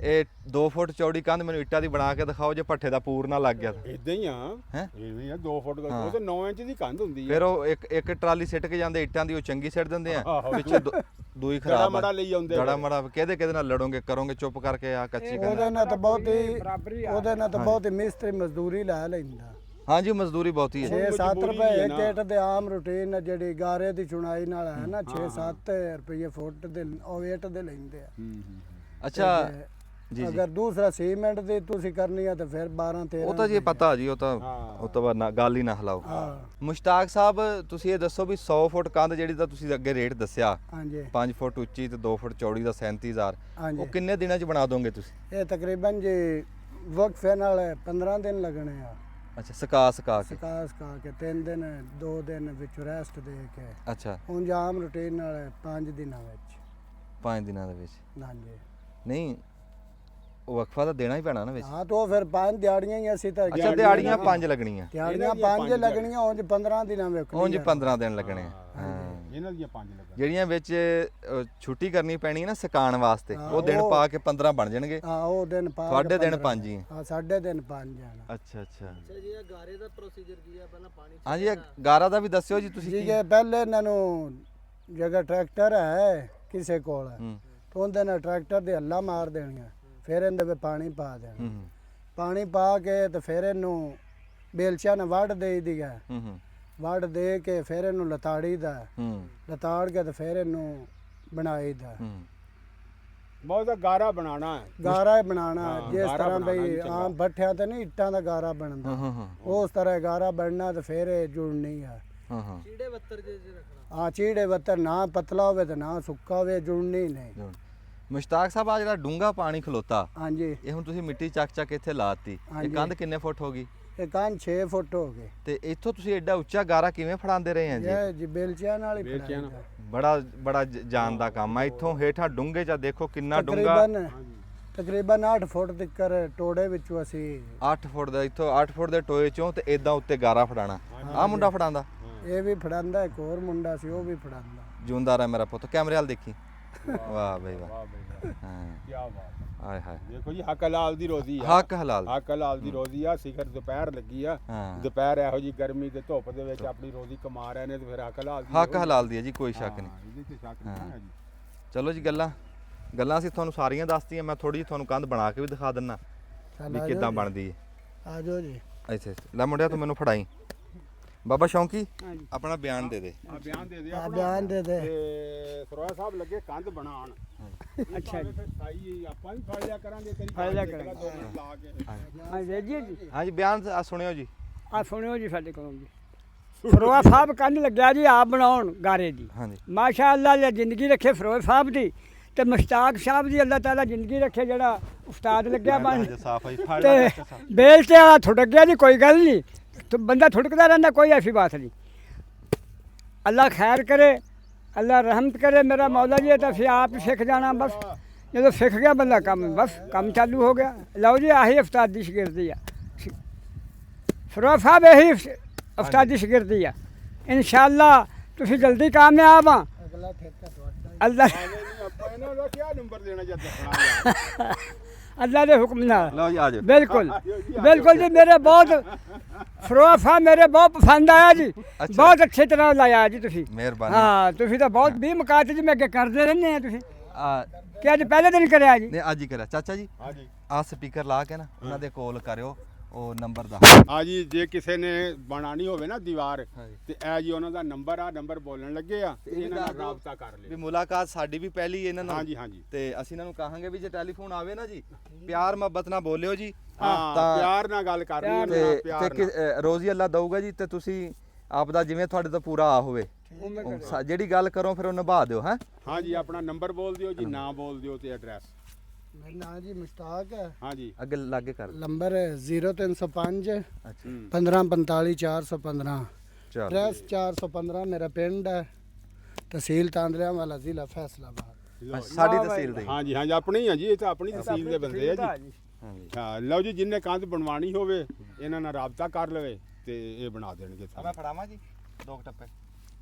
ਇਹ 2 ਫੁੱਟ ਚੌੜੀ ਕੰਧ ਮੈਨੂੰ ਇੱਟਾਂ ਦੀ ਬਣਾ ਕੇ ਦਿਖਾਓ ਜੇ ਪੱਠੇ ਦਾ ਪੂਰ ਨਾ ਲੱਗ ਗਿਆ ਤਾਂ। ਇਦਾਂ ਹੀ ਆ ਹੈਂ? ਇਵੇਂ ਹੀ ਆ 2 ਫੁੱਟ ਦਾ ਉਹ ਤਾਂ 9 ਇੰਚ ਦੀ ਕੰਧ ਹੁੰਦੀ ਫਿਰ ਉਹ ਇੱਕ ਟਰਾਲੀ ਸਿੱਟ ਕੇ ਜਾਂਦੇ ਇੱਟਾਂ ਦੀ ਉਹ ਚੰਗੀ ਸਿੱਟ ਦਿੰਦੇ ਆ ਆਹੋ। ਪਿੱਛੇ ਦੂਈ ਗੜਾ ਖਰਾਬ ਮੜਾ ਲਈ ਆਉਂਦੇ ਗੜਾ ਮੜਾ ਕਿਹਦੇ ਨਾਲ ਲੜੋਗੇ ਕਰੋਗੇ ਚੁੱਪ ਕਰਕੇ ਆ ਕੱਚੀ ਕੰਧ ਉਹਦੇ ਨਾਲ ਤਾਂ ਬਹੁਤ ਹੀ ਉਹਦੇ ਨਾਲ ਤਾਂ ਬਹੁਤ ਹੀ ਮਿਸਤਰੀ ਮਜ਼ਦੂਰੀ ਲੈ ਲੈਂਦਾ ਹਾਂਜੀ ਮਜ਼ਦੂਰੀ ਬਹੁਤੀ ਹੈ 6-7 ਰੁਪਏ ਇੱਕ ਇੱਟ ਦੇ ਆਮ ਰੂਟੀਨ ਜਿਹੜੀ ਗਾਰੇ ਦੀ ਚੁਣਾਈ ਨਾਲ ਹੈ ਨਾ 6-7 ਰੁਪਏ ਫੁੱਟ ਦੇ ਉਹ ਇੱਟ ਦੇ ਲੈਂਦੇ ਆ ਅੱਛਾ ਜੀ ਅਗਰ ਦੂਸਰਾ ਸੀਮੈਂਟ ਦੀ ਤੁਸੀਂ ਕਰਨੀ ਆ ਤਾਂ ਫਿਰ 12-13 ਉਹ ਤਾਂ ਜੀ ਪਤਾ ਜੀ ਉਹ ਤਾਂ ਬਾਅਦ ਗੱਲ ਹੀ ਨਾ ਹਲਾਓ ਮੁਸ਼ਤਾਕ ਸਾਹਿਬ ਤੁਸੀਂ ਇਹ ਦੱਸੋ ਵੀ 100 ਫੁੱਟ ਕੰਧ ਜਿਹੜੀ ਤਾਂ ਤੁਸੀਂ ਅੱਗੇ ਰੇਟ ਦੱਸਿਆ ਹਾਂਜੀ 5 ਫੁੱਟ ਉੱਚੀ ਤੇ 2 ਫੁੱਟ ਚੌੜੀ ਦਾ 37000 ਹਾਂਜੀ ਉਹ ਕਿੰਨੇ ਦਿਨਾਂ 'ਚ ਬਣਾ ਦੋਗੇ ਤੁਸੀਂ ਇਹ ਤਕਰੀਬਨ ਜੀ ਵਕਫੇ ਨਾਲ 15 ਦਿਨ ਲੱਗਣੇ ਆ ਅੱਛਾ ਸਕਾ ਕੇ ਸਕਾ ਕੇ 3 ਦਿਨ 2 ਦਿਨ ਵਿੱਚ ਰੈਸਟ ਦੇ ਕੇ ਅੱਛਾ ਹੁਣ ਆਮ ਰੂਟੀਨ ਨਾਲ 5 ਦਿਨਾਂ ਵਿੱਚ 5 ਦਿਨਾਂ ਦੇ ਵਿੱਚ ਹਾਂਜੀ ਨਹੀਂ ਉਹ ਵਕਫਾ ਤਾਂ ਦੇਣਾ ਹੀ ਪੈਣਾ ਨਾ ਵਿੱਚ ਹਾਂ ਤਾਂ ਉਹ ਫਿਰ 5 ਦਿਹਾੜੀਆਂ ਹੀ ਅਸੀਂ ਤਾਂ ਅੱਛਾ ਦਿਹਾੜੀਆਂ 5 ਲੱਗਣੀਆਂ ਦਿਹਾੜੀਆਂ 5 ਲੱਗਣੀਆਂ ਉਂਝ 15 ਦਿਨਾਂ ਵਿੱਚ ਉਂਝ 15 ਦਿਨ ਲੱਗਣੇ ਹਾਂ ਇਹਨਾਂ ਦੀਆਂ 5 ਲੱਗਣ ਜਿਹੜੀਆਂ ਵਿੱਚ ਛੁੱਟੀ ਕਰਨੀ ਪੈਣੀ ਹੈ ਨਾ ਸਕਾਣ ਵਾਸਤੇ ਉਹ ਦਿਨ ਪਾ ਕੇ 15 ਬਣ ਜਾਣਗੇ ਹਾਂ ਉਹ ਦਿਨ ਪਾ ਤੁਹਾਡੇ ਦਿਨ 5 ਹੀ ਹਾਂ ਸਾਡੇ ਦਿਨ 5 ਜਾਣਾ ਅੱਛਾ ਅੱਛਾ ਜੀ ਇਹ ਗਾਰੇ ਦਾ ਪ੍ਰੋਸੀਜਰ ਕੀ ਆ ਪਹਿਲਾਂ ਪਾਣੀ ਹਾਂਜੀ ਇਹ ਗਾਰਾ ਦਾ ਵੀ ਦੱਸਿਓ ਜੀ ਤੁਸੀਂ ਜੀ ਕਿ ਪਹਿਲੇ ਇਹਨਾਂ ਨੂੰ ਜਗ੍ਹਾ ਟਰੈਕਟਰ ਹੈ ਕਿਸੇ ਕੋਲ ਹੂੰ ਤਾਂ ਉਹਦੇ ਨਾਲ ਟਰੈਕਟਰ ਦੇ ਹੱਲਾ ਮਾਰ ਦੇਣੀਆਂ ਫਿਰ ਇਹਦੇ ਵਿੱਚ ਪਾਣੀ ਪਾ ਦੇਣਾ ਹੂੰ ਪਾਣੀ ਪਾ ਕੇ ਤੇ ਫਿਰ ਇਹਨੂੰ ਬੇਲਚਾ ਨਾਲ ਵੱਢ ਦੇਈ ਦੀਗਾ ਹੂੰ ਵੱਢ ਦੇ ਕੇ ਫਿਰ ਇਹਨੂੰ ਲਤਾੜੀ ਦਾ ਹੂੰ ਲਤਾੜ ਕੇ ਤੇ ਫਿਰ ਇਹਨੂੰ ਬਣਾਈ ਦਾ ਹੂੰ ਬਹੁਤ ਗਾਰਾ ਬਣਾਉਣਾ ਹੈ ਗਾਰਾ ਹੀ ਬਣਾਉਣਾ ਜਿਸ ਗਾਰਾ ਤਰ੍ਹਾਂ ਬਣਾਉਣਾ ਬਈ ਵੀ ਚੰਗਾ। ਆਮ ਭੱਠਿਆਂ ਤੇ ਨਹੀਂ ਇੱਟਾਂ ਦਾ ਗਾਰਾ ਬਣਦਾ ਹਾਂ ਹਾਂ ਉਸ ਤਰ੍ਹਾਂ ਗਾਰਾ ਬਣਨਾ ਤੇ ਫਿਰ ਇਹ ਜੁੜਨੀ ਆ ਹਾਂ ਹਾਂ ਚੀੜੇ ਬੱਤਰ ਜੇ ਰੱਖਣਾ ਆ ਚੀੜੇ ਬੱਤਰ ਨਾ ਪਤਲਾ ਹੋਵੇ ਤੇ ਨਾ ਸੁੱਕਾ ਹੋਵੇ ਜੁੜਨੀ ਨਹੀਂ ਮੁਸ਼ਤਾਕ ਸਾਹਿਬ ਆ ਜਿਹੜਾ ਡੂੰਗਾ ਪਾਣੀ ਖਲੋਤਾ ਹਾਂਜੀ ਇਹ ਹੁਣ ਤੁਸੀਂ ਮਿੱਟੀ ਚੱਕ ਇੱਥੇ ਲਾਤੀ ਇਹ ਹਾਂਜੀ। ਕੰਧ ਕਿੰਨੇ ਫੁੱਟ ਹੋ ਗਈ ਇਹ ਕੰਨ 6 ਫੁੱਟ ਹੋ ਗਏ ਤੇ ਇੱਥੋਂ ਤੁਸੀਂ ਐਡਾ ਉੱਚਾ ਗਾਰਾ ਕਿਵੇਂ ਫੜਾਉਂਦੇ ਰਹੇ ਆ ਜੀ ਇਹ ਜੀ ਬੇਲਚਿਆਂ ਨਾਲ ਹੀ ਬੇਲਚਿਆਂ ਨਾਲ। ਫੜਾਈਦਾ। ਬੜਾ ਜਾਨ ਦਾ ਕੰਮ ਆ ਇੱਥੋਂ ਹੇਠਾਂ ਡੂੰਗੇ ਚ ਦੇਖੋ ਕਿੰਨਾ ਡੂੰਗਾ ਤਕਰੀਬਨ 8 ਫੁੱਟ ਤੱਕ ਟੋੜੇ ਵਿੱਚੋਂ ਅਸੀਂ 8 ਫੁੱਟ ਦਾ ਇੱਥੋਂ 8 ਫੁੱਟ ਦੇ ਟੋਏ ਚੋਂ ਤੇ ਇਦਾਂ ਉੱਤੇ ਗਾਰਾ ਫੜਾਣਾ ਆ ਮੁੰਡਾ ਫੜਾਉਂਦਾ ਇਹ ਵੀ ਫੜਾਉਂਦਾ ਇੱਕ ਹੋਰ ਮੁੰਡਾ ਸੀ ਉਹ ਵੀ ਫੜਾਉਂਦਾ ਜੂੰਦਾਰ ਹੈ ਮੇਰਾ ਪੁੱਤ ਕੈਮਰੇ ਵਾਲ ਦੇਖੀ ਵਾਹ ਬਈ ਵਾਹ ਵਾਹ ਬਈ ਵਾਹ, ਹਾਂ ਕੀ ਬਾਤ ਆਏ ਹਾਏ ਦੇਖੋ ਜੀ ਹੱਕ ਹਲਾਲ ਦੀ ਰੋਜ਼ੀ ਆ ਹੱਕ ਹਲਾਲ ਹੱਕ ਹਲਾਲ ਦੀ ਰੋਜ਼ੀ ਆ ਸਿਖਰ ਦੁਪਹਿਰ ਲੱਗੀ ਆ ਹਾਂ ਦੁਪਹਿਰ ਇਹੋ ਜੀ ਗਰਮੀ ਤੇ ਧੁੱਪ ਦੇ ਵਿੱਚ ਆਪਣੀ ਰੋਜ਼ੀ ਕਮਾ ਰਹੇ ਨੇ ਤੇ ਫਿਰ ਹੱਕ ਹਲਾਲ ਦੀ ਹੱਕ ਹਲਾਲ ਦੀ ਹੈ ਜੀ ਕੋਈ ਸ਼ੱਕ ਨਹੀਂ ਇਹਦੇ ਤੇ ਸ਼ੱਕ ਨਹੀਂ ਹੈ ਜੀ ਚਲੋ ਜੀ ਗੱਲਾਂ ਅਸੀਂ ਤੁਹਾਨੂੰ ਸਾਰੀਆਂ ਦੱਸਤੀਆਂ ਮੈਂ ਥੋੜੀ ਜਿਹੀ ਤੁਹਾਨੂੰ ਕੰਧ ਬਣਾ ਕੇ ਵੀ ਦਿਖਾ ਦਿੰਨਾ ਵੀ ਕਿੱਦਾਂ ਬਣਦੀ ਹੈ ਆ ਜਾਓ ਜੀ ਇੱਥੇ ਲੈ ਮੁੰਡਿਆ ਤੂੰ ਮੈਨੂੰ ਫੜਾਈ ਬਾਬਾ ਸ਼ੌਂਕੀ ਆਪਣਾ ਬਿਆਨ ਦੇ ਦੇ ਆ ਬਿਆਨ ਦੇ ਦੇ ਆ ਆਪਣਾ ਬਿਆਨ ਦੇ ਦੇ ਤੇ ਸਰੋਆ ਸਾਹਿਬ ਲੱਗੇ ਕੰਧ ਬਣਾਉਣ ਅੱਛਾ ਜੀ ਸਾਈ ਆਪਾਂ ਵੀ ਫੜ ਲਿਆ ਕਰਾਂਗੇ ਕਰੀ ਫੜ ਲਿਆ ਕਰਾਂਗੇ। ਲਾ ਕੇ ਹਾਂ ਜੀ ਜੀ ਹਾਂਜੀ ਬਿਆਨ ਸੁਣਿਓ ਜੀ ਆ ਸੁਣਿਓ ਜੀ ਸਾਡੇ ਕੋਲੋਂ ਜੀ ਫਰੋਆ ਸਾਹਿਬ ਕੰਨ ਲੱਗਿਆ ਜੀ ਆਪ ਬਣਾਉਣ ਗਾਰੇ ਦੀ ਹਾਂਜੀ ਮਾਸ਼ਾ ਅੱਲਾਹ ਨੇ ਜ਼ਿੰਦਗੀ ਰੱਖੇ ਫਰੋਆ ਸਾਹਿਬ ਦੀ ਤੇ ਮੁਸ਼ਤਾਕ ਸਾਹਿਬ ਦੀ ਅੱਲਾਹ ਤਾਲਾ ਜ਼ਿੰਦਗੀ ਰੱਖੇ ਜਿਹੜਾ ਉਸਤਾਦ ਲੱਗਿਆ ਬਣ ਸਾਫ ਹੈ ਫੜ ਤੇ ਬੇਲ ਤੇ ਆ ਥੁੜਕ ਗਿਆ ਜੀ ਕੋਈ ਗੱਲ ਨਹੀਂ ਤੇ ਬੰਦਾ ਥੁੜਕਦਾ ਰਹਿੰਦਾ ਕੋਈ ਐਸੀ ਬਾਤ ਨਹੀਂ ਅੱਲਾਹ ਖੈਰ ਕਰੇ ਅੱਲਾਹ ਰਹਿਮਤ ਕਰੇ ਮੇਰਾ ਮੌਲਾ ਜੀ ਇਹ ਤਾਂ ਫਿਰ ਆਪ ਹੀ ਸਿੱਖ ਜਾਣਾ ਬਸ ਜਦੋਂ ਸਿੱਖ ਗਿਆ ਬੰਦਾ ਕੰਮ ਚਾਲੂ ਹੋ ਗਿਆ ਲਓ ਜੀ ਆਹੀ ਉਸਤਾਦੀ ਸ਼ਾਗਿਰਦੀ ਆ ਫਰੋਆ ਸਾਹਿਬ ਇਹੀ ਉਸਤਾਦੀ ਸ਼ਾਗਿਰਦੀ ਆ ਇਨਸ਼ਾਅੱਲਾ ਤੁਸੀਂ ਜਲਦੀ ਕਾਮਯਾਬ ਆ ਅਗਲਾ ਠੇਕਾ ਤੁਹਾਡਾ ਅੱਲਾਹ ਆਪਾਂ ਇਹਨਾਂ ਦਾ ਕੀ ਨੰਬਰ ਦੇਣਾ ਜਦ ਦੱਸਣਾ ਅੱਲਾਹ ਦੇ ਹੁਕਮ ਨਾਲ ਲਓ ਜੀ ਆ ਜਾਓ ਬਿਲਕੁਲ ਜੀ ਮੇਰੇ ਬਹੁਤ ਫਰੋਆ ਸਾਹਿਬ ਮੇਰੇ ਬਹੁਤ ਪਸੰਦ ਆਇਆ ਜੀ ਬਹੁਤ ਅੱਛੀ ਤਰ੍ਹਾਂ ਲਾਇਆ ਜੀ ਤੁਸੀਂ ਮਿਹਰਬਾਨੀ ਹਾਂ ਤੁਸੀਂ ਤਾਂ ਬਹੁਤ ਵੀ ਮੁਕਾਤ ਜੀ ਮੈਂ ਅੱਗੇ ਕਰਦੇ ਰਹਿੰਦੇ ਆ ਤੁਸੀਂ ਆ ਕਿ ਅੱਜ ਪਹਿਲੇ ਦਿਨ ਕਰਿਆ ਜੀ ਨੇ ਅੱਜ ਹੀ ਕਰਿਆ ਚਾਚਾ ਜੀ ਹਾਂਜੀ ਆ ਸਪੀਕਰ ਲਾ ਕੇ ਨਾ ਉਹਨਾਂ ਦੇ ਕੋਲ ਕਰਿਓ ਉਹ ਨੰਬਰ ਦਾ ਆ ਜੀ ਜੇ ਕਿਸੇ ਨੇ ਬਣਾਣੀ ਹੋਵੇ ਨਾ ਦੀਵਾਰ ਹਾਂਜੀ। ਤੇ ਇਹ ਜੀ ਉਹਨਾਂ ਦਾ ਨੰਬਰ ਬੋਲਣ ਲੱਗੇ ਆ ਤੇ ਇਹਨਾਂ ਨਾਲ ਰਾਬਤਾ ਕਰ ਵੀ ਲਿਓ ਮੁਲਾਕਾਤ ਸਾਡੀ ਵੀ ਪਹਿਲੀ ਇਹਨਾਂ ਨਾਲ ਹਾਂਜੀ ਹਾਂਜੀ ਤੇ ਅਸੀਂ ਇਹਨਾਂ ਨੂੰ ਕਹਾਂਗੇ ਵੀ ਜੇ ਟੈਲੀਫੋਨ ਆਵੇ ਨਾ ਜੀ ਪਿਆਰ ਮੁਹੱਬਤ ਨਾਲ ਬੋਲਿਓ ਜੀ ਹਾਂ ਤਾਂ- ਪਿਆਰ ਨਾਲ ਗੱਲ ਕਰਨੀ ਹੈ ਤੇ ਨਾ ਤੇ ਪਿਆਰ ਨਾਲ ਰੋਜ਼ੀ ਅੱਲਾ ਦਊਗਾ ਜੀ ਤੇ ਤੁਸੀਂ ਆਪ ਦਾ ਜਿਵੇਂ ਤੁਹਾਡੇ ਤੋਂ ਪੂਰਾ ਆ ਹੋਵੇ ਜਿਹੜੀ ਗੱਲ ਕਰੋ ਫਿਰ ਉਹ ਨਿਭਾ ਦਿਓ ਹੈ ਹਾਂਜੀ ਆਪਣਾ ਨੰਬਰ ਬੋਲ ਦਿਓ ਜੀ ਨਾਂ ਬੋਲ ਦਿਓ ਤੇ ਐਡਰੈਸ ਮੇਰਾ ਨਾਂ ਜੀ ਮੁਸ਼ਤਾਕ ਹੈ ਹਾਂਜੀ ਅੱਗੇ ਲਾਗੇ ਕਰ ਨੰਬਰ 0305 ਅੱਛਾ 1545 415 ਚਲ ਐਡਰੈਸ 415 ਮੇਰਾ ਪਿੰਡ ਹੈ ਤਹਿਸੀਲ ਤਾਂਦਰਿਆਂ ਵਾਲਾ ਜ਼ਿਲ੍ਹਾ ਫੈਸਲਾਬਾਦ ਸਾਡੀ ਤਹਿਸੀਲ ਦੇ ਹਾਂਜੀ ਹਾਂਜੀ ਆਪਣੀ ਆ ਜੀ ਇਹ ਤਾਂ ਆਪਣੀ ਤਹਿਸੀਲ ਦੇ ਬੰਦੇ ਆ ਜੀ ਹਾਂਜੀ ਹਾਂ ਲਓ ਜੀ, ਜਿੰਨੇ ਕੰਧ ਬਣਵਾਣੀ ਹੋਵੇ ਇਹਨਾਂ ਨਾਲ ਰਾਬਤਾ ਕਰ ਲਵੇ ਤੇ ਇਹ ਬਣਾ ਦੇਣਗੇ ਮੈਂ ਸਾਨੂੰ। ਫੜਾਵਾਂ ਜੀ 2 ਟੱਪੇ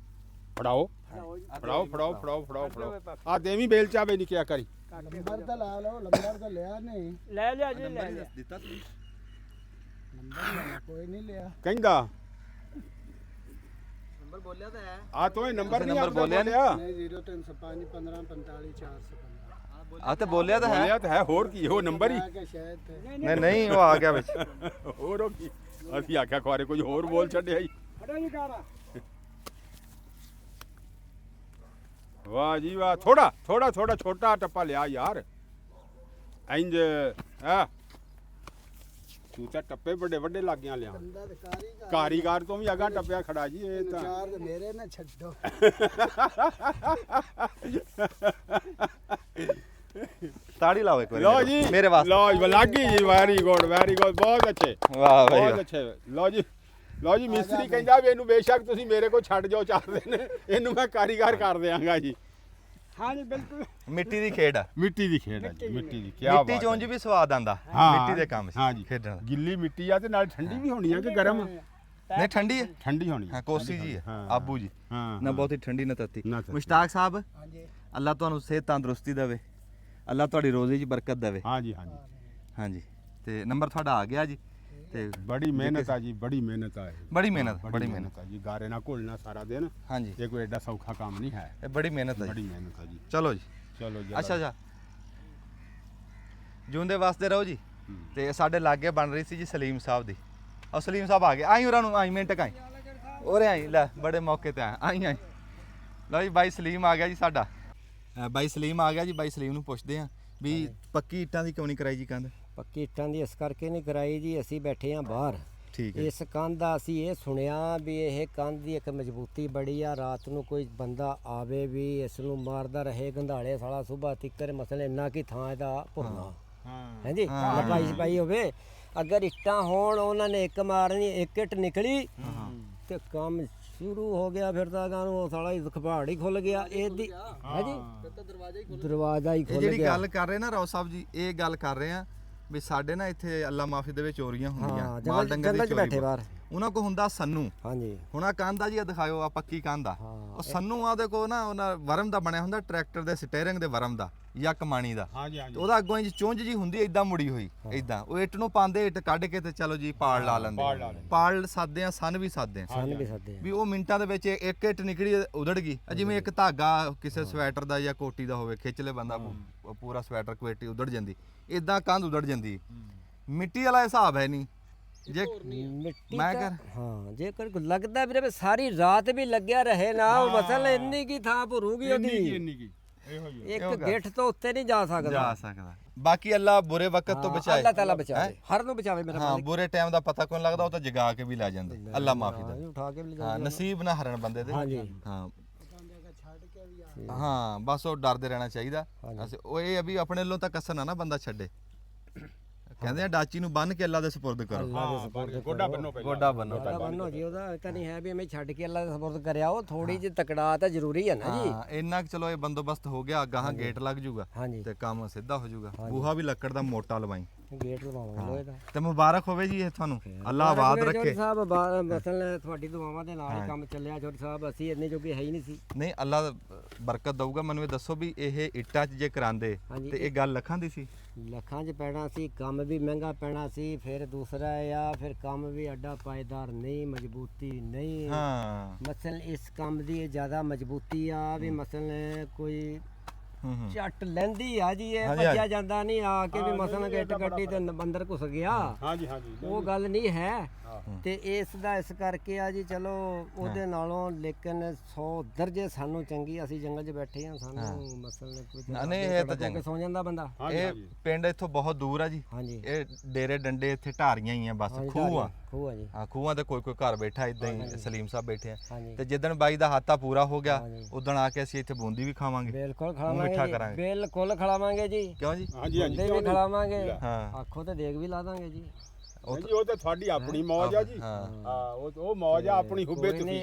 ਫੜਾਓ ਫੜਾਓ ਫੜਾਓ ਫੜਾਓ ਫੜਾਓ ਫੜਾਓ ਆ ਦੇਵੀਂ ਬੇਲ ਚਾਵੇ ਨਹੀਂ ਕਿਆ ਕਰੀ। ਨੰਬਰ ਤਾਂ ਲਾ ਲਓ, ਨੰਬਰ ਤਾਂ ਲਿਆ ਨਹੀਂ, ਲੈ ਲਿਆ ਜੀ ਲੈ ਲਿਆ। ਦਿੱਤਾ ਤੁਸੀਂ ਨੰਬਰ ਕੋਈ ਨਹੀਂ ਲਿਆ। ਕਹਿੰਦਾ ਨੰਬਰ ਬੋਲਿਆ ਤਾਂ ਹੈ। ਆ ਤੋ ਇਹ ਨੰਬਰ ਤੁਸੀਂ ਨਹੀਂ ਨੰਬਰ ਬੋਲਿਆ ਨਹੀਂ 0305 15 45 415 ਆ ਤੇ ਬੋਲਿਆ ਤਾਂ ਹੈ ਬੋਲਿਆ ਤਾਂ ਹੈ, ਹੋਰ ਕੀ ਉਹ ਨੰਬਰ ਹੀ ਆ ਕੇ ਸ਼ਾਇਦ ਤੇ ਨਹੀਂ ਨਹੀਂ ਉਹ ਆ ਗਿਆ ਵਿੱਚ ਹੋਰ ਹੋ ਕੀ ਅਸੀਂ ਆਖਿਆ ਖਵਾਰੇ ਕੁਝ ਹੋਰ ਬੋਲ ਛੱਡਿਆ ਜੀ। ਫੜੋ ਜੀ ਕਾਰਾ। ਵਾਹ ਜੀ ਵਾਹ, ਥੋੜਾ ਥੋੜਾ ਥੋੜਾ ਛੋਟਾ ਟੱਪਾ ਲਿਆ ਯਾਰ। ਇੰਜ ਆ ਤੂੰ ਤਾਂ ਟੱਪੇ ਵੱਡੇ ਵੱਡੇ ਲੱਗਿਆਂ ਲਿਆ। ਬੰਦਾ ਤੇ ਕਾਰੀਗਰ ਕਾਰੀਗਰ ਤੋਂ ਵੀ ਅਗਾਂ ਟੱਪਿਆ ਖੜਾ ਜੀ ਇਹ ਤਾਂ। ਚਾਰ ਤੇ ਮੇਰੇ ਨਾ ਛੱਡੋ। ਤਾੜੀ ਲਾਓ ਇੱਕ ਵਾਰੀ ਲਓ ਜੀ ਮੇਰੇ ਵਾਸਤੇ ਲਓ ਜੀ ਲੱਗੀ ਜੀ, ਵੈਰੀ ਗੁੱਡ ਬਹੁਤ ਅੱਛੇ ਵਾਹ ਬਈ ਬਹੁਤ ਵਾਹ। ਅੱਛੇ। ਲਓ ਜੀ ਮਿਸਤਰੀ ਕਹਿੰਦਾ ਵੀ ਇਹਨੂੰ ਬੇਸ਼ੱਕ ਤੁਸੀਂ ਮੇਰੇ ਕੋਲ ਛੱਡ ਜਾਓ 4 ਦਿਨ, ਇਹਨੂੰ ਮੈਂ ਕਾਰੀਗਰ ਕਰ ਦਿਆਂਗਾ ਜੀ। ਹਾਂ ਜੀ ਬਿਲਕੁਲ। ਮਿੱਟੀ ਦੀ ਖੇਡ ਆ ਮਿੱਟੀ ਦੀ ਖੇਡ ਹੈ ਜੀ, ਮਿੱਟੀ ਦੀ ਕੀ ਮਿੱਟੀ ਚ ਉਂਝ ਵੀ ਸਵਾਦ ਆਂਦਾ ਮਿੱਟੀ ਦੇ ਕੰਮ ਹਾਂ ਚ ਜੀ ਖੇਡਣ ਦਾ। ਗਿੱਲੀ ਮਿੱਟੀ ਆ ਤੇ ਨਾਲ ਠੰਡੀ ਵੀ ਹੋਣੀ ਆ ਕਿ ਗਰਮ? ਨਹੀਂ ਠੰਡੀ ਹੈ ਠੰਡੀ ਹੋਣੀ ਹਾਂ ਕੋਸੀ ਜੀ ਹੈ ਹਾਂ। ਆਬੂ ਜੀ ਹਾਂ ਨਾ ਬਹੁਤੀ ਠੰਡੀ ਨਾ ਤੱਤੀ। ਨਾ ਤੱਤੀ। ਮੁਸ਼ਤਾਕ ਸਾਹਿਬ ਹਾਂਜੀ ਅੱਲਾ ਤੁਹਾਨੂੰ ਸਿਹਤ ਤੰਦਰੁਸਤੀ ਦੇਵੇ, ਅੱਲਾ ਤੁਹਾਡੀ ਰੋਜ਼ੀ 'ਚ ਬਰਕਤ ਦੇਵੇ। ਹਾਂ ਜੀ ਹਾਂ ਜੀ ਹਾਂਜੀ ਤੇ ਨੰਬਰ ਤੁਹਾਡਾ ਆ ਗਿਆ ਜੀ ਤੇ ਬੜੀ ਮਿਹਨਤ ਆ ਜੀ, ਬੜੀ ਮਿਹਨਤ ਆ ਇਹ। ਬੜੀ ਮਿਹਨਤ ਆ ਜੀ, ਗਾਰੇ ਨਾਲ ਘੁਲਣਾ ਸਾਰਾ ਦਿਨ, ਹਾਂਜੀ ਇਹ ਕੋਈ ਐਡਾ ਸੌਖਾ ਕੰਮ ਨਹੀਂ ਹੈ। ਇਹ ਬੜੀ ਮਿਹਨਤ ਹੈ ਬੜੀ ਜੀ। ਮਿਹਨਤ ਆ ਜੀ। ਚਲੋ ਜੀ ਚਲੋ ਜੀ ਅੱਛਾ ਜਿਉਂਦੇ ਵਾਸਤੇ ਰਹੋ ਜੀ। ਤੇ ਸਾਡੇ ਲਾਗੇ ਬਣ ਰਹੀ ਸੀ ਜੀ ਸਲੀਮ ਸਾਹਿਬ ਦੀ। ਉਹ ਸਲੀਮ ਸਾਹਿਬ ਆ ਗਏ, ਆਈ ਉਹਨਾਂ ਨੂੰ ਆਈ ਮਿੰਟ ਕਾਈ ਉਰੇ ਆਈ ਲੈ ਬੜੇ ਮੌਕੇ ਤੇ ਆਈ ਲਓ ਜੀ ਬਾਈ ਸਲੀਮ ਆ ਗਿਆ ਜੀ ਸਾਡਾ। ਬਾਈ ਸਲੀਮ ਆ ਗਿਆ ਜੀ। ਬਾਈ ਸਲੀਮ ਨੂੰ ਪੁੱਛਦੇ ਆ ਵੀ ਪੱਕੀ ਇੱਟਾਂ ਦੀ ਕਿਉਂ ਨਹੀਂ ਕਰਾਈ ਜੀ ਕੰਧ? ਪੱਕੀ ਇੱਟਾਂ ਦੀ ਇਸ ਕਰਕੇ ਨਹੀਂ ਕਰਾਈ ਜੀ, ਅਸੀਂ ਬੈਠੇ ਹਾਂ ਬਾਹਰ। ਠੀਕ ਹੈ ਇਸ ਕੰਧ ਦਾ ਅਸੀਂ ਇਹ ਸੁਣਿਆ ਵੀ ਇਹ ਕੰਧ ਦੀ ਇੱਕ ਮਜ਼ਬੂਤੀ ਬੜੀ ਆ, ਰਾਤ ਨੂੰ ਕੋਈ ਬੰਦਾ ਆਵੇ ਵੀ ਇਸ ਨੂੰ ਮਾਰਦਾ ਰਹੇ ਗੰਧਾਲੇ ਸਾਲਾ ਸੁਬਾ ਤਿੱਕਰ ਮਸਲੇ ਇੰਨਾ ਕੀ ਥਾਂ ਇਹਦਾ ਭੁਰਨਾ ਹਾਂਜੀ ਲਪਾਈ ਛਪਾਈ ਹੋਵੇ। ਅਗਰ ਇੱਟਾਂ ਹੋਣ ਉਹਨਾਂ ਨੇ ਇੱਕ ਮਾਰਨੀ, ਇੱਕ ਇੱਟ ਨਿਕਲੀ ਤੇ ਕੰਮ ਸ਼ੁਰੂ ਹੋ ਗਿਆ। ਫਿਰ ਤਾਂ ਉਹ ਸਾਲਾ ਹੀ ਖਪਾੜ ਹੀ ਖੁੱਲ ਗਿਆ ਇਹਦੀ ਹਾਂਜੀ ਦਰਵਾਜ਼ਾ ਹੀ ਇਹ ਖੁੱਲ ਜਿਹੜੀ ਗਿਆ। ਗੱਲ ਕਰ ਰਹੇ ਨਾ ਰਾਓ ਸਾਹਿਬ ਜੀ, ਇਹ ਗੱਲ ਕਰ ਰਹੇ ਆ ਵੀ ਸਾਡੇ ਨਾ ਇੱਥੇ ਅੱਲਾ ਮਾਫੀ ਦੇ ਵਿੱਚ ਚੋਰੀਆਂ ਹੁੰਦੀਆਂ, ਹਾਂ, ਮਾਲ ਡੰਗਰ ਦੀ ਜੰਗਲ 'ਚ ਚੋਰੀ ਬੈਠੇ ਬਾਹਰ। ਉਹਨਾਂ ਕੋ ਹੁੰਦਾ ਸੰਨੂ। ਹਾਂਜੀ ਹੁਣ ਆ ਕੰਧ ਆ ਜੀ ਆ ਦਿਖਾਇਓ ਆ ਪੱਕੀ ਕੰਧ ਆ। ਉਹ ਸੰਨੂ ਆ ਦੇ ਕੋ ਨਾ ਉਹਨਾਂ ਵਰਮ ਦਾ ਬਣਿਆ ਹੁੰਦਾ, ਟਰੈਕਟਰ ਦੇ ਸਟੀਅਰਿੰਗ ਦੇ ਵਰਮ ਦਾ ਜਾਂ ਕਮਾਣੀ ਦਾ। ਹਾਂ ਜੀ ਹਾਂ ਤੇ ਜੀ ਉਹਦਾ ਅੱਗੋਂ ਇੰਜ ਚੁੰਝ ਜੀ ਹੁੰਦੀ ਇਦਾਂ ਮੁੜੀ ਹੋਈ ਇਦਾਂ। ਉਹ ਇੱਟ ਨੂੰ ਪਾਉਂਦੇ, ਇੱਟ ਕੱਢ ਕੇ ਤੇ ਚਲੋ ਜੀ ਪਾੜ ਲਾ ਲੈਂਦੇ। ਪਾੜ ਸਾਦੇ ਆ, ਸੰਨ ਵੀ ਸਾਦੇ ਆ ਸਾਨੂੰ ਵੀ ਸੱਦੇ ਵੀ ਉਹ ਮਿੰਟਾਂ ਦੇ ਵਿੱਚ ਇੱਕ ਇੱਟ ਨਿਕਲੀ ਉਧੜ ਗਈ। ਜਿਵੇਂ ਇੱਕ ਧਾਗਾ ਕਿਸੇ ਸਵੈਟਰ ਦਾ ਜਾਂ ਕੋਟੀ ਦਾ ਹੋਵੇ, ਖਿੱਚ ਲੈ ਬੰਦਾ ਪੂਰਾ ਸਵੈਟਰ ਕੁਵੇਟੀ ਉਧੜ ਜਾਂਦੀ, ਇਦਾਂ ਕੰਧ ਉਧੜ ਜਾਂਦੀ। ਮਿੱਟੀ ਵਾਲਾ ਹਿਸਾਬ ਹੈ ਨਹੀਂ ਜੇ ਮਿੱਟੀ ਮੈਂ ਤਾਂ- ਕਰ ਹਾਂ ਜੇਕਰ ਲੱਗਦਾ ਵੀਰੇ ਵੀ ਸਾਰੀ ਰਾਤ ਵੀ ਲੱਗਿਆ ਰਹੇ ਨਾ, ਉਹ ਮਸਲ ਇੰਨੀ ਕੀ ਥਾਂ ਭਰੂਗੀ ਉਹਦੀ, ਇੰਨੀ ਕੀ ਇਹੋ ਹੀ ਇੱਕ ਗਿੱਠ ਤੋਂ ਉੱਤੇ ਨਹੀਂ ਜਾ ਸਕਦਾ। ਜਾ ਸਕਦਾ। ਬਾਕੀ ਅੱਲਾ ਬੁਰੇ ਵਕਤ ਤੋਂ ਬਚਾਏ। ਅੱਲਾਹ ਤਾਲਾ ਬਚਾਵੇ, ਹਰ ਨੂੰ ਬਚਾਵੇ ਮੇਰਾ ਹਾਂ ਬੁਰੇ ਟਾਈਮ ਦਾ ਪਤਾ ਕੋਈ ਲੱਗਦਾ, ਉਹ ਤਾਂ ਜਗਾ ਕੇ ਵੀ ਲੈ ਜਾਂਦੇ। ਅੱਲਾ ਮਾਫੀ ਹਾਂ, ਦਾ। ਉਠਾ ਕੇ ਵੀ ਹਾਂ ਨਸੀਬ ਨਾ ਹਰਨ ਬੰਦੇ ਦੇ। ਹਾਂਜੀ ਹਾਂ ਹਾਂ ਬਸ ਉਹ ਡਰਦੇ ਰਹਿਣਾ ਚਾਹੀਦਾ। ਅਸੀਂ ਉਹ ਇਹ ਆ ਵੀ ਆਪਣੇ ਵੱਲੋਂ ਤਾਂ ਕਸਰ ਨਾ ਬੰਦਾ ਛੱਡੇ। ਕਹਿੰਦੇ ਆ ਡਾਚੀ ਨੂੰ ਬੰਨ ਕੇ ਅੱਲਾ ਦੇ ਸਪੁਰਦ ਕਰੋ। ਗੋਡਾ ਬੰਨੋ ਪਹਿਲਾਂ। ਗੋਡਾ ਬੰਨੋ। ਉਹਦਾ ਬੰਨੋ ਜੀ, ਉਹਦਾ ਤਾਂ ਨਹੀਂ ਹੈ ਵੀ ਐਵੇਂ ਛੱਡ ਕੇ ਅੱਲਾਹ ਦੇ ਸਪੁਰਦ ਕਰਿਆ। ਉਹ ਥੋੜੀ ਜਿਹੀ ਤਕੜਾ ਤਾਂ ਜ਼ਰੂਰੀ ਹੈ ਨਾ ਜੀ। ਹਾਂ ਇੰਨਾ ਕੁ ਚਲੋ ਇਹ ਬੰਦੋਬਸਤ ਹੋ ਗਿਆ, ਗਾਹਾਂ ਗੇਟ ਲੱਗ ਜੂਗਾ ਹਾਂਜੀ ਤੇ ਕੰਮ ਸਿੱਧਾ ਹੋ ਜੂਗਾ। ਬੂਹਾ ਵੀ ਲੱਕੜ ਦਾ ਮੋਟਾ ਲਵਾਈ ਗੇਟ ਲਵਾਵਾਂਗੇ ਲੋਹੇ ਦਾ। ਤੇ ਮੁਬਾਰਕ ਹੋਵੇ ਜੀ ਇਹ ਤੁਹਾਨੂੰ, ਅੱਲਾ ਆਬਾਦ ਰੱਖੇ। ਜੋੜੀ ਸਾਹਿਬ ਮਸਲ ਤੁਹਾਡੀ ਦੁਆਵਾਂ ਦੇ ਨਾਲ ਹੀ ਕੰਮ ਚੱਲਿਆ। ਜੋੜੀ ਸਾਹਿਬ ਅਸੀਂ ਇੰਨੇ ਜੋਗੇ ਹੈ ਹੀ ਨਹੀਂ ਸੀ। ਨਹੀਂ ਅੱਲਾ ਬਰਕਤ ਦਊਗਾ। ਮੈਨੂੰ ਇਹ ਦੱਸੋ ਵੀ ਇਹ ਇੱਟਾਂ 'ਚ ਜੇ ਕਰਾਂਦੇ ਹਾਂਜੀ। ਤੇ ਇਹ ਗੱਲ ਲੱਖਾਂ ਦੀ ਸੀ? ਲੱਖਾਂ 'ਚ ਪੈਣਾ ਸੀ, ਕੰਮ ਵੀ ਮਹਿੰਗਾ ਪੈਣਾ ਸੀ। ਫਿਰ ਦੂਸਰਾ ਆ ਫਿਰ ਕੰਮ ਵੀ ਐਡਾ ਪਾਇਦਾਰ ਨਹੀਂ, ਮਜ਼ਬੂਤੀ ਨਹੀਂ। ਹਾਂ ਮਸਲ ਇਸ ਕੰਮ ਦੀ ਜ਼ਿਆਦਾ ਮਜ਼ਬੂਤੀ ਆ ਵੀ ਮਸਲ ਕੋਈ ਝੱਟ ਲੈਂਦੀ ਆ ਜੀ। ਇਹ ਹਾਂਜੀ, ਭੱਜਿਆ ਜਾਂਦਾ ਨਹੀਂ ਆ ਕੇ ਵੀ ਮਸਲ ਗਿੱਟ ਗੱਡੀ ਤੇ ਅੰਦਰ ਘੁਸ ਗਿਆ। ਹਾਂ ਜੀ ਹਾਂ ਜੀ ਉਹ ਗੱਲ ਨਹੀਂ ਹੈ। ਤੇ ਇਸ ਦਾ ਇਸ ਕਰਕੇ ਆ ਜੀ ਚਲੋ ਉਹਦੇ ਨਾਲੋਂ ਲੇਕਿਨ 100 ਦਰਜੇ ਸਾਨੂੰ ਚੰਗੀ। ਅਸੀਂ ਜੰਗਲ 'ਚ ਬੈਠੇ ਆ, ਸਾਨੂੰ ਮਸਲ ਕੋਈ ਨਹੀਂ ਇਹ ਤਾਂ ਚੰਗਾ। ਸੌ ਜਾਂਦਾ ਬੰਦਾ। ਇਹ ਪਿੰਡ ਇੱਥੋਂ ਬਹੁਤ ਦੂਰ ਆ ਜੀ। ਹਾਂਜੀ ਇਹ ਡੇਰੇ ਡੰਡੇ ਇੱਥੇ ਢਾਰੀਆਂ ਹੀ ਆ ਬਸ, ਖੂਹ ਆ। ਖੂਹ ਆ ਜੀ। ਹਾਂ ਖੂਹਾਂ ਤੇ ਕੋਈ ਕੋਈ ਘਰ ਬੈਠਾ ਇਦਾਂ ਹੀ ਸਲੀਮ ਸਾਹਿਬ ਬੈਠੇ ਆ। ਹਾਂਜੀ ਤੇ ਜਿੱਦਣ ਬਾਈ ਦਾ ਹਾਤਾ ਪੂਰਾ ਹੋ ਗਿਆ ਉਦਣ ਆ ਕੇ ਅਸੀਂ ਇੱਥੇ ਬੂੰਦੀ ਵੀ ਖਾਵਾਂਗੇ, ਬਿਲਕੁਲ ਮਿੱਠਾ ਖਿਲਾਵਾਂਗੇ ਕਰਾਂਗੇ। ਜੀ, ਬਿਲਕੁਲ ਖਿਲਾਵਾਂਗੇ ਜੀ। ਕਿਉਂ ਜੀ? ਹਾਂ ਜੀ ਹਾਂ ਜੀ ਬੰਦੇ ਵੀ ਖਿਲਾਵਾਂਗੇ, ਹਾਂ ਆਖੋ ਤੇ ਦੇਗ ਵੀ ਲਾ ਦਾਂਗੇ ਜੀ। ਜੀ ਉਹ ਤਾਂ ਤੁਹਾਡੀ ਆਪਣੀ ਮੌਜ ਆ ਜੀ। ਹਾਂ ਉਹ ਮੌਜ ਆ ਆਪਣੀ ਹੁੱਬੇ ਤੁਸੀਂ।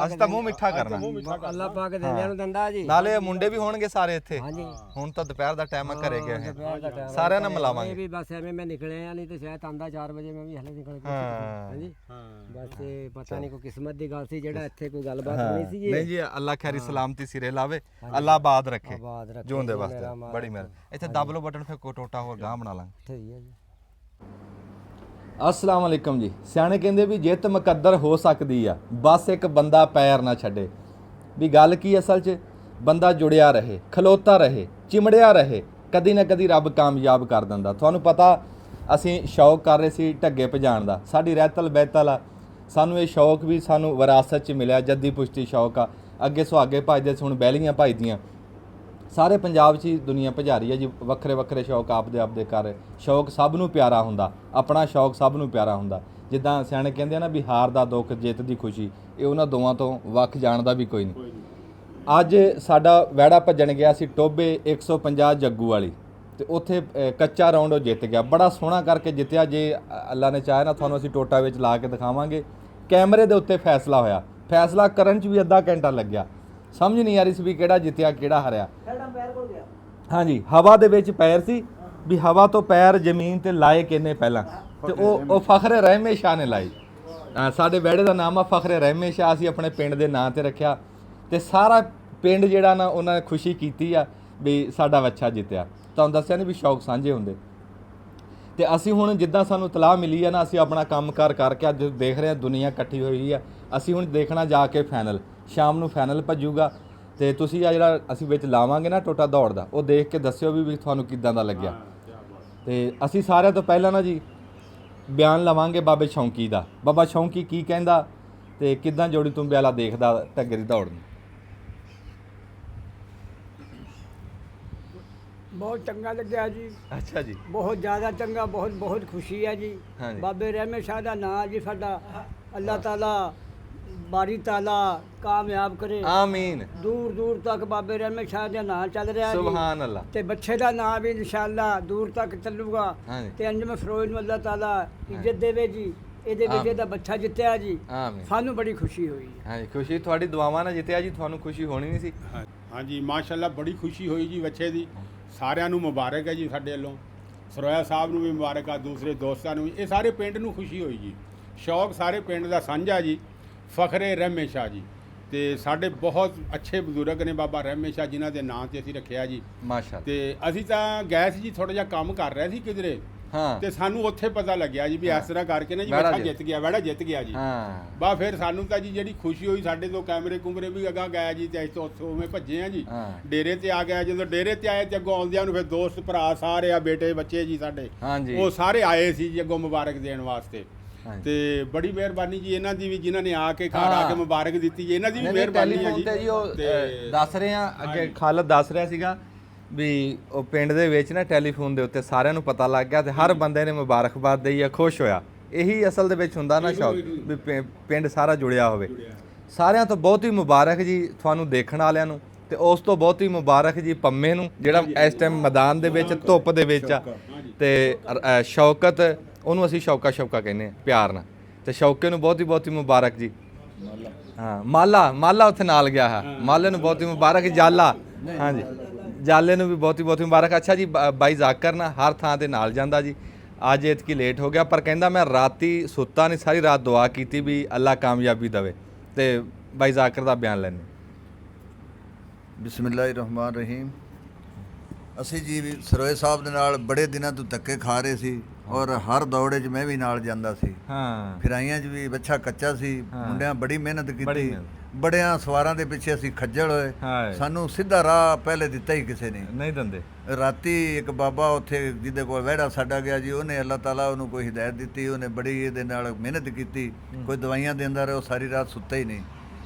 ਅਸੀਂ ਤਾਂ ਮੂੰਹ ਮਿੱਠਾ ਕਰਨਾ। ਅੱਲਾ ਪਾਕ ਦਿੰਦਿਆਂ ਨੂੰ ਦਿੰਦਾ ਜੀ। ਨਾਲੇ ਮੁੰਡੇ ਵੀ ਹੋਣਗੇ ਸਾਰੇ ਇੱਥੇ। ਹਾਂਜੀ ਹੁਣ ਤਾਂ ਦੁਪਹਿਰ ਦਾ ਟਾਈਮ ਆ, ਘਰੇ ਗਏ ਹੈ, ਦੁਪਹਿਰ ਦਾ time ਸਾਰਿਆਂ ਨਾਲ ਇਹ ਮਿਲਾਵਾਂਗੇ। ਵੀ ਬਸ ਐਵੇਂ ਮੈਂ ਨਿਕਲਿਆ ਨਹੀਂ ਤੇ ਸ਼ਾਇਦ ਆਂਦਾ 4 ਵਜੇ ਮੈਂ ਵੀ ਹਲੇ ਨਿਕਲ ਗਿਆ। ਹਾਂ। ਹਾਂਜੀ ਬਸ ਇਹ ਪਤਾ ਨਹੀਂ ਕੋਈ ਕਿਸਮਤ ਦੀ ਗੱਲ ਸੀ ਜਿਹੜਾ ਇੱਥੇ ਕੋਈ ਗੱਲਬਾਤ ਨਹੀਂ ਸੀ ਜੀ। ਨਹੀਂ ਜੀ, ਅੱਲਾ ਖੈਰੀ ਸਲਾਮਤੀ ਸਿਰੇ ਲਾਵੇ, ਅੱਲਾ ਆਬਾਦ ਰੱਖੇ, ਆਬਾਦ ਰੱਖੇ ਜਿਉਂਦੇ ਜੀ, ਵਾਸਤੇ ਮੇਰਾ ਮਾਲ। ਬੜੀ ਮਿਹਰ। ਇੱਥੇ ਦਬ ਲਓ ਬਟਨ, ਫਿਰ ਕੋ ਟੋਟਾ ਹੋਰ ਗਾਂ ਬਣਾ ਲਾਂਗੇ। ਠੀਕ ਹੈ ਜੀ। ਅਸਲਾਮ ਵਾਲੇਕਮ ਜੀ। ਸਿਆਣੇ ਕਹਿੰਦੇ ਵੀ ਜਿੱਤ ਮੁਕੱਦਰ ਹੋ ਸਕਦੀ ਆ, ਬਸ ਇੱਕ ਬੰਦਾ ਪੈਰ ਨਾ ਛੱਡੇ। ਵੀ ਗੱਲ ਕੀ ਅਸਲ 'ਚ, ਬੰਦਾ ਜੁੜਿਆ ਰਹੇ, ਖਲੋਤਾ ਰਹੇ, ਚਿਮੜਿਆ ਰਹੇ, ਕਦੀ ਨਾ ਕਦੀ ਰੱਬ ਕਾਮਯਾਬ ਕਰ ਦਿੰਦਾ। ਤੁਹਾਨੂੰ ਪਤਾ ਅਸੀਂ ਸ਼ੌਕ ਕਰ ਰਹੇ ਸੀ ਢੱਗੇ ਭਜਾਣ ਦਾ, ਸਾਡੀ ਰਹਿਤਲ ਬਹਿਤਲ ਆ, ਸਾਨੂੰ ਇਹ ਸ਼ੌਕ ਵੀ ਸਾਨੂੰ ਵਿਰਾਸਤ 'ਚ ਮਿਲਿਆ, ਜੱਦੀ ਪੁਸ਼ਤੀ ਸ਼ੌਕ ਆ। ਅੱਗੇ ਸੁਹਾਗੇ ਭਜਦੇ ਸੀ, ਹੁਣ ਬਹਿਲੀਆਂ ਭਜਦੀਆਂ। ਸਾਰੇ ਪੰਜਾਬ 'ਚ ਹੀ ਦੁਨੀਆ ਭਜਾਰੀ ਹੈ ਜੀ, ਵੱਖਰੇ ਵੱਖਰੇ ਸ਼ੌਕ ਆਪਦੇ ਕਰ। ਸ਼ੌਕ ਸਭ ਨੂੰ ਪਿਆਰਾ ਹੁੰਦਾ, ਆਪਣਾ ਸ਼ੌਕ ਸਭ ਨੂੰ ਪਿਆਰਾ ਹੁੰਦਾ। ਜਿੱਦਾਂ ਸਿਆਣੇ ਕਹਿੰਦੇ ਆ ਨਾ ਵੀ ਹਾਰ ਦਾ ਦੁੱਖ, ਜਿੱਤ ਦੀ ਖੁਸ਼ੀ, ਇਹ ਉਹਨਾਂ ਦੋਵਾਂ ਤੋਂ ਵੱਖ ਜਾਣ ਦਾ ਵੀ ਕੋਈ ਨਹੀਂ। ਅੱਜ ਸਾਡਾ ਵਿਹੜਾ ਭੱਜਣ ਗਿਆ ਸੀ ਟੋਬੇ 150 ਜੱਗੂ ਵਾਲੀ, ਤੇ ਉੱਥੇ ਕੱਚਾ ਰਾਉਂਡ ਉਹ ਜਿੱਤ ਗਿਆ, ਬੜਾ ਸੋਹਣਾ ਕਰਕੇ ਜਿੱਤਿਆ। ਜੇ ਅੱਲਾ ਨੇ ਚਾਹਿਆ ਨਾ ਤੁਹਾਨੂੰ ਅਸੀਂ ਟੋਟਾ ਵਿੱਚ ਲਾ ਕੇ ਦਿਖਾਵਾਂਗੇ। ਕੈਮਰੇ ਦੇ ਉੱਤੇ ਫੈਸਲਾ ਹੋਇਆ, ਫੈਸਲਾ ਕਰਨ 'ਚ ਵੀ ਅੱਧਾ ਘੰਟਾ ਲੱਗਿਆ, ਸਮਝ ਨਹੀਂ ਆ ਰਹੀ ਸੀ ਵੀ ਕਿਹੜਾ ਜਿੱਤਿਆ ਕਿਹੜਾ ਹਾਰਿਆ। ਹਾਂਜੀ, ਹਵਾ ਦੇ ਵਿੱਚ ਪੈਰ ਸੀ, ਵੀ ਹਵਾ ਤੋਂ ਪੈਰ ਜ਼ਮੀਨ ਤੇ ਲਾਏ ਕਿੰਨੇ ਪਹਿਲਾਂ, ਤੇ ਉਹ ਫਖਰੇ ਰਹਿਮੇ ਸ਼ਾਹ ਨੇ ਲਾਈ। ਸਾਡੇ ਵਿਹੜੇ ਦਾ ਨਾਮ ਆ ਫਖਰੇ ਰਹਿਮੇ ਸ਼ਾਹ, ਅਸੀਂ ਆਪਣੇ ਪਿੰਡ ਦੇ ਨਾਂ ਤੇ ਰੱਖਿਆ, ਤੇ ਸਾਰਾ ਪਿੰਡ ਜਿਹੜਾ ਨਾ ਉਹਨਾਂ ਨੇ ਖੁਸ਼ੀ ਕੀਤੀ ਆ ਵੀ ਸਾਡਾ ਬੱਚਾ ਜਿੱਤਿਆ। ਤੁਹਾਨੂੰ ਦੱਸਿਆ ਨਹੀਂ ਵੀ ਸ਼ੌਕ ਸਾਂਝੇ ਹੁੰਦੇ। ਤੇ ਅਸੀਂ ਹੁਣ ਜਿੱਦਾਂ ਸਾਨੂੰ ਤਲਾਹ ਮਿਲੀ ਆ ਨਾ, ਅਸੀਂ ਆਪਣਾ ਕੰਮਕਾਰ ਕਰਕੇ ਅੱਜ ਦੇਖ ਰਹੇ ਹਾਂ ਦੁਨੀਆ ਇਕੱਠੀ ਹੋਈ ਆ। ਅਸੀਂ ਹੁਣ ਦੇਖਣਾ ਜਾ ਕੇ ਫਾਈਨਲ, ਸ਼ਾਮ ਨੂੰ ਫਾਈਨਲ ਭੱਜੂਗਾ, ਤੇ ਤੁਸੀਂ ਆ ਜਿਹੜਾ ਅਸੀਂ ਵਿੱਚ ਲਾਵਾਂਗੇ ਨਾ ਟੋਟਾ ਦੌੜ ਦਾ, ਉਹ ਦੇਖ ਕੇ ਦੱਸਿਓ ਵੀ ਤੁਹਾਨੂੰ ਕਿੱਦਾਂ ਦਾ ਲੱਗਿਆ। ਤੇ ਅਸੀਂ ਸਾਰਿਆਂ ਤੋਂ ਪਹਿਲਾਂ ਨਾ ਜੀ ਬਿਆਨ ਲਵਾਂਗੇ ਬਾਬੇ ਸ਼ੌਂਕੀ ਦਾ। ਬਾਬਾ ਸ਼ੌਂਕੀ ਕੀ ਕਹਿੰਦਾ ਤੇ ਕਿੱਦਾਂ ਜੋੜੀ ਤੁੰਬੇ ਵਾਲਾ ਦੇਖਦਾ ਢੱਗੇ ਦੀ ਦੌੜ ਨੂੰ। ਬਹੁਤ ਚੰਗਾ ਲੱਗਿਆ ਜੀ, ਅੱਛਾ ਜੀ, ਬਹੁਤ ਜ਼ਿਆਦਾ ਚੰਗਾ, ਬਹੁਤ ਬਹੁਤ ਖੁਸ਼ੀ ਹੈ ਜੀ। ਹਾਂਜੀ। ਬਾਬੇ ਰਹਿਮਤ ਸ਼ਾਹ ਦਾ ਨਾਂ ਜੀ ਸਾਡਾ ਅੱਲਾਹ ਤਾਲਾ ਬਾਰੀ ਤਾਲਾ ਕਾਮਯਾਬ ਕਰੇ, ਆਮੀਨ, ਦੂਰ ਦੂਰ ਤੱਕ ਬਾਬੇ ਰਹਿਮਤ ਸ਼ਾਹ ਦਾ ਨਾਂ ਚੱਲ ਰਿਹਾ ਜੀ। ਸੁਭਾਨ ਅੱਲਾ। ਤੇ ਬੱਚੇ ਦਾ ਨਾਂ ਵੀ ਇਨਸ਼ਾਅੱਲਾ ਦੂਰ ਤੱਕ ਚੱਲੂਗਾ। ਹਾਂਜੀ। ਤੇ ਅੰਜਮ ਫਰੋਜ਼ ਨੂੰ ਅੱਲਾਹ ਤਾਲਾ ਇੱਜ਼ਤ ਦੇਵੇ ਜੀ। ਇਹਦੇ ਵਿੱਚ ਇਹਦਾ ਬੱਚਾ ਜਿੱਤਿਆ ਜੀ, ਆਮੀਨ। ਸਾਨੂੰ ਬੜੀ ਖੁਸ਼ੀ ਹੋਈ। ਹਾਂਜੀ, ਖੁਸ਼ੀ ਤੁਹਾਡੀ ਦੁਆਵਾਂ ਨਾਲ ਜਿੱਤਿਆ ਜੀ, ਤੁਹਾਨੂੰ ਖੁਸ਼ੀ ਹੋਣੀ ਨਹੀਂ ਸੀ। ਹਾਂਜੀ ਮਾਸ਼ਾਅੱਲਾ ਬੜੀ ਖੁਸ਼ੀ ਹੋਈ ਜੀ ਬੱਚੇ ਦੀ। ਸਾਰਿਆਂ ਨੂੰ ਮੁਬਾਰਕ ਹੈ ਜੀ ਸਾਡੇ ਵੱਲੋਂ, ਸਰੋਇਆ ਸਾਹਿਬ ਨੂੰ ਵੀ ਮੁਬਾਰਕ ਆ, ਦੂਸਰੇ ਦੋਸਤਾਂ ਨੂੰ ਵੀ, ਇਹ ਸਾਰੇ ਪਿੰਡ ਨੂੰ ਖੁਸ਼ੀ ਹੋਈ ਜੀ। ਸ਼ੌਕ ਸਾਰੇ ਪਿੰਡ ਦਾ ਸਾਂਝਾ ਜੀ। ਫਖਰੇ ਰਹਿਮੇ ਸ਼ਾਹ ਜੀ, ਤੇ ਸਾਡੇ ਬਹੁਤ ਅੱਛੇ ਬਜ਼ੁਰਗ ਨੇ ਬਾਬਾ ਰਹਿਮੇ ਸ਼ਾਹ, ਜਿਨ੍ਹਾਂ ਦੇ ਨਾਂ ਤੇ ਅਸੀਂ ਰੱਖਿਆ ਜੀ। ਮਾਸ਼ਾਅੱਲਾ। ਤੇ ਅਸੀਂ ਤਾਂ ਗਏ ਸੀ ਜੀ, ਥੋੜਾ ਜਿਹਾ ਕੰਮ ਕਰ ਰਹੇ ਸੀ ਕਿਧਰੇ, ਹਾਂ, ਤੇ ਸਾਨੂੰ ਉੱਥੇ ਪਤਾ ਲੱਗਿਆ ਜੀ ਵੀ ਇਸ ਤਰ੍ਹਾਂ ਕਰਕੇ ਨਾ ਜੀ ਵਿਹੜਾ ਬੱਚਾ ਜਿੱਤ ਗਿਆ, ਵਿਹੜਾ ਜਿੱਤ ਗਿਆ ਜੀ। ਹਾਂ, ਬਾ ਫਿਰ ਸਾਨੂੰ ਤਾਂ ਜੀ ਜਿਹੜੀ ਖੁਸ਼ੀ ਹੋਈ, ਸਾਡੇ ਤੋਂ ਕੈਮਰੇ ਕੁਮਰੇ ਵੀ ਅੱਗਾ ਗਏ ਜੀ, ਤੇ ਅਸੀਂ ਉੱਥੋਂ ਉਵੇਂ ਭੱਜੇ ਆ ਜੀ। ਹਾਂ। ਡੇਰੇ ਤੇ ਆ ਗਏ, ਜਦੋਂ ਡੇਰੇ ਤੇ ਆਏ ਤੇ ਅੱਗੋਂ ਆਉਂਦਿਆਂ ਨੂੰ ਫਿਰ ਦੋਸਤ ਭਰਾ ਸਾਰੇ ਆ, ਬੇਟੇ ਬੱਚੇ ਜੀ ਸਾਡੇ, ਹਾਂਜੀ, ਉਹ ਸਾਰੇ ਆਏ ਸੀ ਜੀ ਅੱਗੋਂ ਮੁਬਾਰਕ ਦੇਣ ਵਾਸਤੇ। ਹਾਂਜੀ। ਤੇ ਬੜੀ ਮਿਹਰਬਾਨੀ ਜੀ ਇਹਨਾਂ ਦੀ ਵੀ, ਜਿਨ੍ਹਾਂ ਨੇ ਆ ਕੇ ਘਰ ਆ ਹਾਂ। ਕੇ ਮੁਬਾਰਕ ਦਿੱਤੀ ਜੀ, ਇਹਨਾਂ ਦੀ ਵੀ ਨਹੀਂ, ਮਿਹਰਬਾਨੀ ਹੈ ਟੈਲੀਫੋਨ ਜੀ। ਤੇ ਜੀ ਉਹ ਤੇ ਦੱਸ ਰਹੇ ਆ, ਅੱਗੇ ਖਾਲਦ ਦੱਸ ਰਿਹਾ ਸੀਗਾ ਵੀ ਉਹ ਪਿੰਡ ਦੇ ਵਿੱਚ ਨਾ ਟੈਲੀਫੋਨ ਦੇ ਉੱਤੇ ਸਾਰਿਆਂ ਨੂੰ ਪਤਾ ਲੱਗ ਗਿਆ, ਤੇ ਹਰ ਬੰਦੇ ਨੇ ਮੁਬਾਰਕਬਾਦ ਦੇਈ ਆ, ਖੁਸ਼ ਹੋਇਆ। ਇਹੀ ਅਸਲ ਦੇ ਵਿੱਚ ਹੁੰਦਾ ਨਾ ਸ਼ੌਕ, ਵੀ ਪਿੰਡ ਸਾਰਾ ਜੁੜਿਆ ਹੋਵੇ। ਸਾਰਿਆਂ ਤੋਂ ਬਹੁਤ ਹੀ ਮੁਬਾਰਕ ਜੀ ਤੁਹਾਨੂੰ ਦੇਖਣ ਵਾਲਿਆਂ ਨੂੰ, ਤੇ ਉਸ ਤੋਂ ਬਹੁਤ ਹੀ ਮੁਬਾਰਕ ਜੀ ਪੰਮੇ ਨੂੰ, ਜਿਹੜਾ ਇਸ ਟਾਈਮ ਮੈਦਾਨ ਦੇ ਵਿੱਚ ਧੁੱਪ ਦੇ ਵਿੱਚ ਆ। ਤੇ ਸ਼ੌਕਤ, ਉਹਨੂੰ ਅਸੀਂ ਸ਼ੌਕਾ ਕਹਿੰਦੇ ਆ ਪਿਆਰ ਨਾਲ, ਤੇ ਸ਼ੌਕੇ ਨੂੰ ਬਹੁਤ ਹੀ ਮੁਬਾਰਕ ਜੀ। ਹਾਂ, ਮਾਲਾ ਉੱਥੇ ਨਾਲ ਗਿਆ ਹੈ, ਮਾਲੇ ਨੂੰ ਬਹੁਤ ਹੀ ਮੁਬਾਰਕ। ਜਾਲਾ, ਹਾਂਜੀ, ਜਾਲੇ ਨੂੰ ਵੀ ਬਹੁਤ ਹੀ ਮੁਬਾਰਕ। ਅੱਛਾ ਜੀ, ਬਾਈ ਜ਼ਾਕਰ ਨਾ ਹਰ ਥਾਂ ਤੇ ਨਾਲ ਜਾਂਦਾ ਜੀ। ਅੱਜ ਇਤਕੀ ਲੇਟ ਹੋ ਗਿਆ, ਪਰ ਕਹਿੰਦਾ ਮੈਂ ਰਾਤੀ ਸੁੱਤਾ ਨਹੀਂ, ਸਾਰੀ ਰਾਤ ਦੁਆ ਕੀਤੀ ਵੀ ਅੱਲਾ ਕਾਮਯਾਬੀ ਦੇਵੇ। ਤੇ ਬਾਈ ਜ਼ਾਕਰ ਦਾ ਬਿਆਨ ਲੈਣੇ। ਬਿਸਮਿਲ੍ਲਾਹਿਰਰਹਿਮਾਨਿਰਰਹੀਮ। ਅਸੀਂ ਜੀ ਸਰੋਏ ਸਾਹਿਬ ਦੇ ਨਾਲ ਬੜੇ ਦਿਨਾਂ ਤੋਂ ਧੱਕੇ ਖਾ ਰਹੇ ਸੀ, ਔਰ ਹਰ ਦੌੜੇ 'ਚ ਮੈਂ ਵੀ ਨਾਲ ਜਾਂਦਾ ਸੀ। ਹਾਂ, ਫਿਰਾਈਆਂ 'ਚ ਵੀ ਬੱਚਾ ਕੱਚਾ ਸੀ, ਹਾਂ। ਮੁੰਡਿਆਂ ਬੜੀ ਮਿਹਨਤ ਬੜੀ ਕੀਤੀ, ਮਿਹਨਤ। ਬੜਿਆਂ ਸਵਾਰਾਂ ਦੇ ਪਿੱਛੇ ਅਸੀਂ ਖੱਜਲ ਹੋਏ। ਹਾਂ, ਸਾਨੂੰ ਸਿੱਧਾ ਰਾਹ ਪਹਿਲੇ ਦਿੱਤਾ ਹੀ ਕਿਸੇ ਨੇ ਨਹੀਂ ਦਿੰਦੇ। ਰਾਤੀ ਇੱਕ ਬਾਬਾ ਉੱਥੇ ਜਿਹਦੇ ਕੋਲ ਵਿਹੜਾ ਸਾਡਾ ਗਿਆ ਜੀ, ਉਹਨੇ ਅੱਲਾਹ ਤਾਲਾ ਉਹਨੂੰ ਕੋਈ ਹਿਦਾਇਤ ਦਿੱਤੀ, ਉਹਨੇ ਬੜੀ ਇਹਦੇ ਨਾਲ ਮਿਹਨਤ ਕੀਤੀ, ਕੋਈ ਦਵਾਈਆਂ ਦਿੰਦਾ ਰਿਹਾ, ਉਹ ਸਾਰੀ ਰਾਤ ਸੁੱਤਾ ਹੀ ਨਹੀਂ।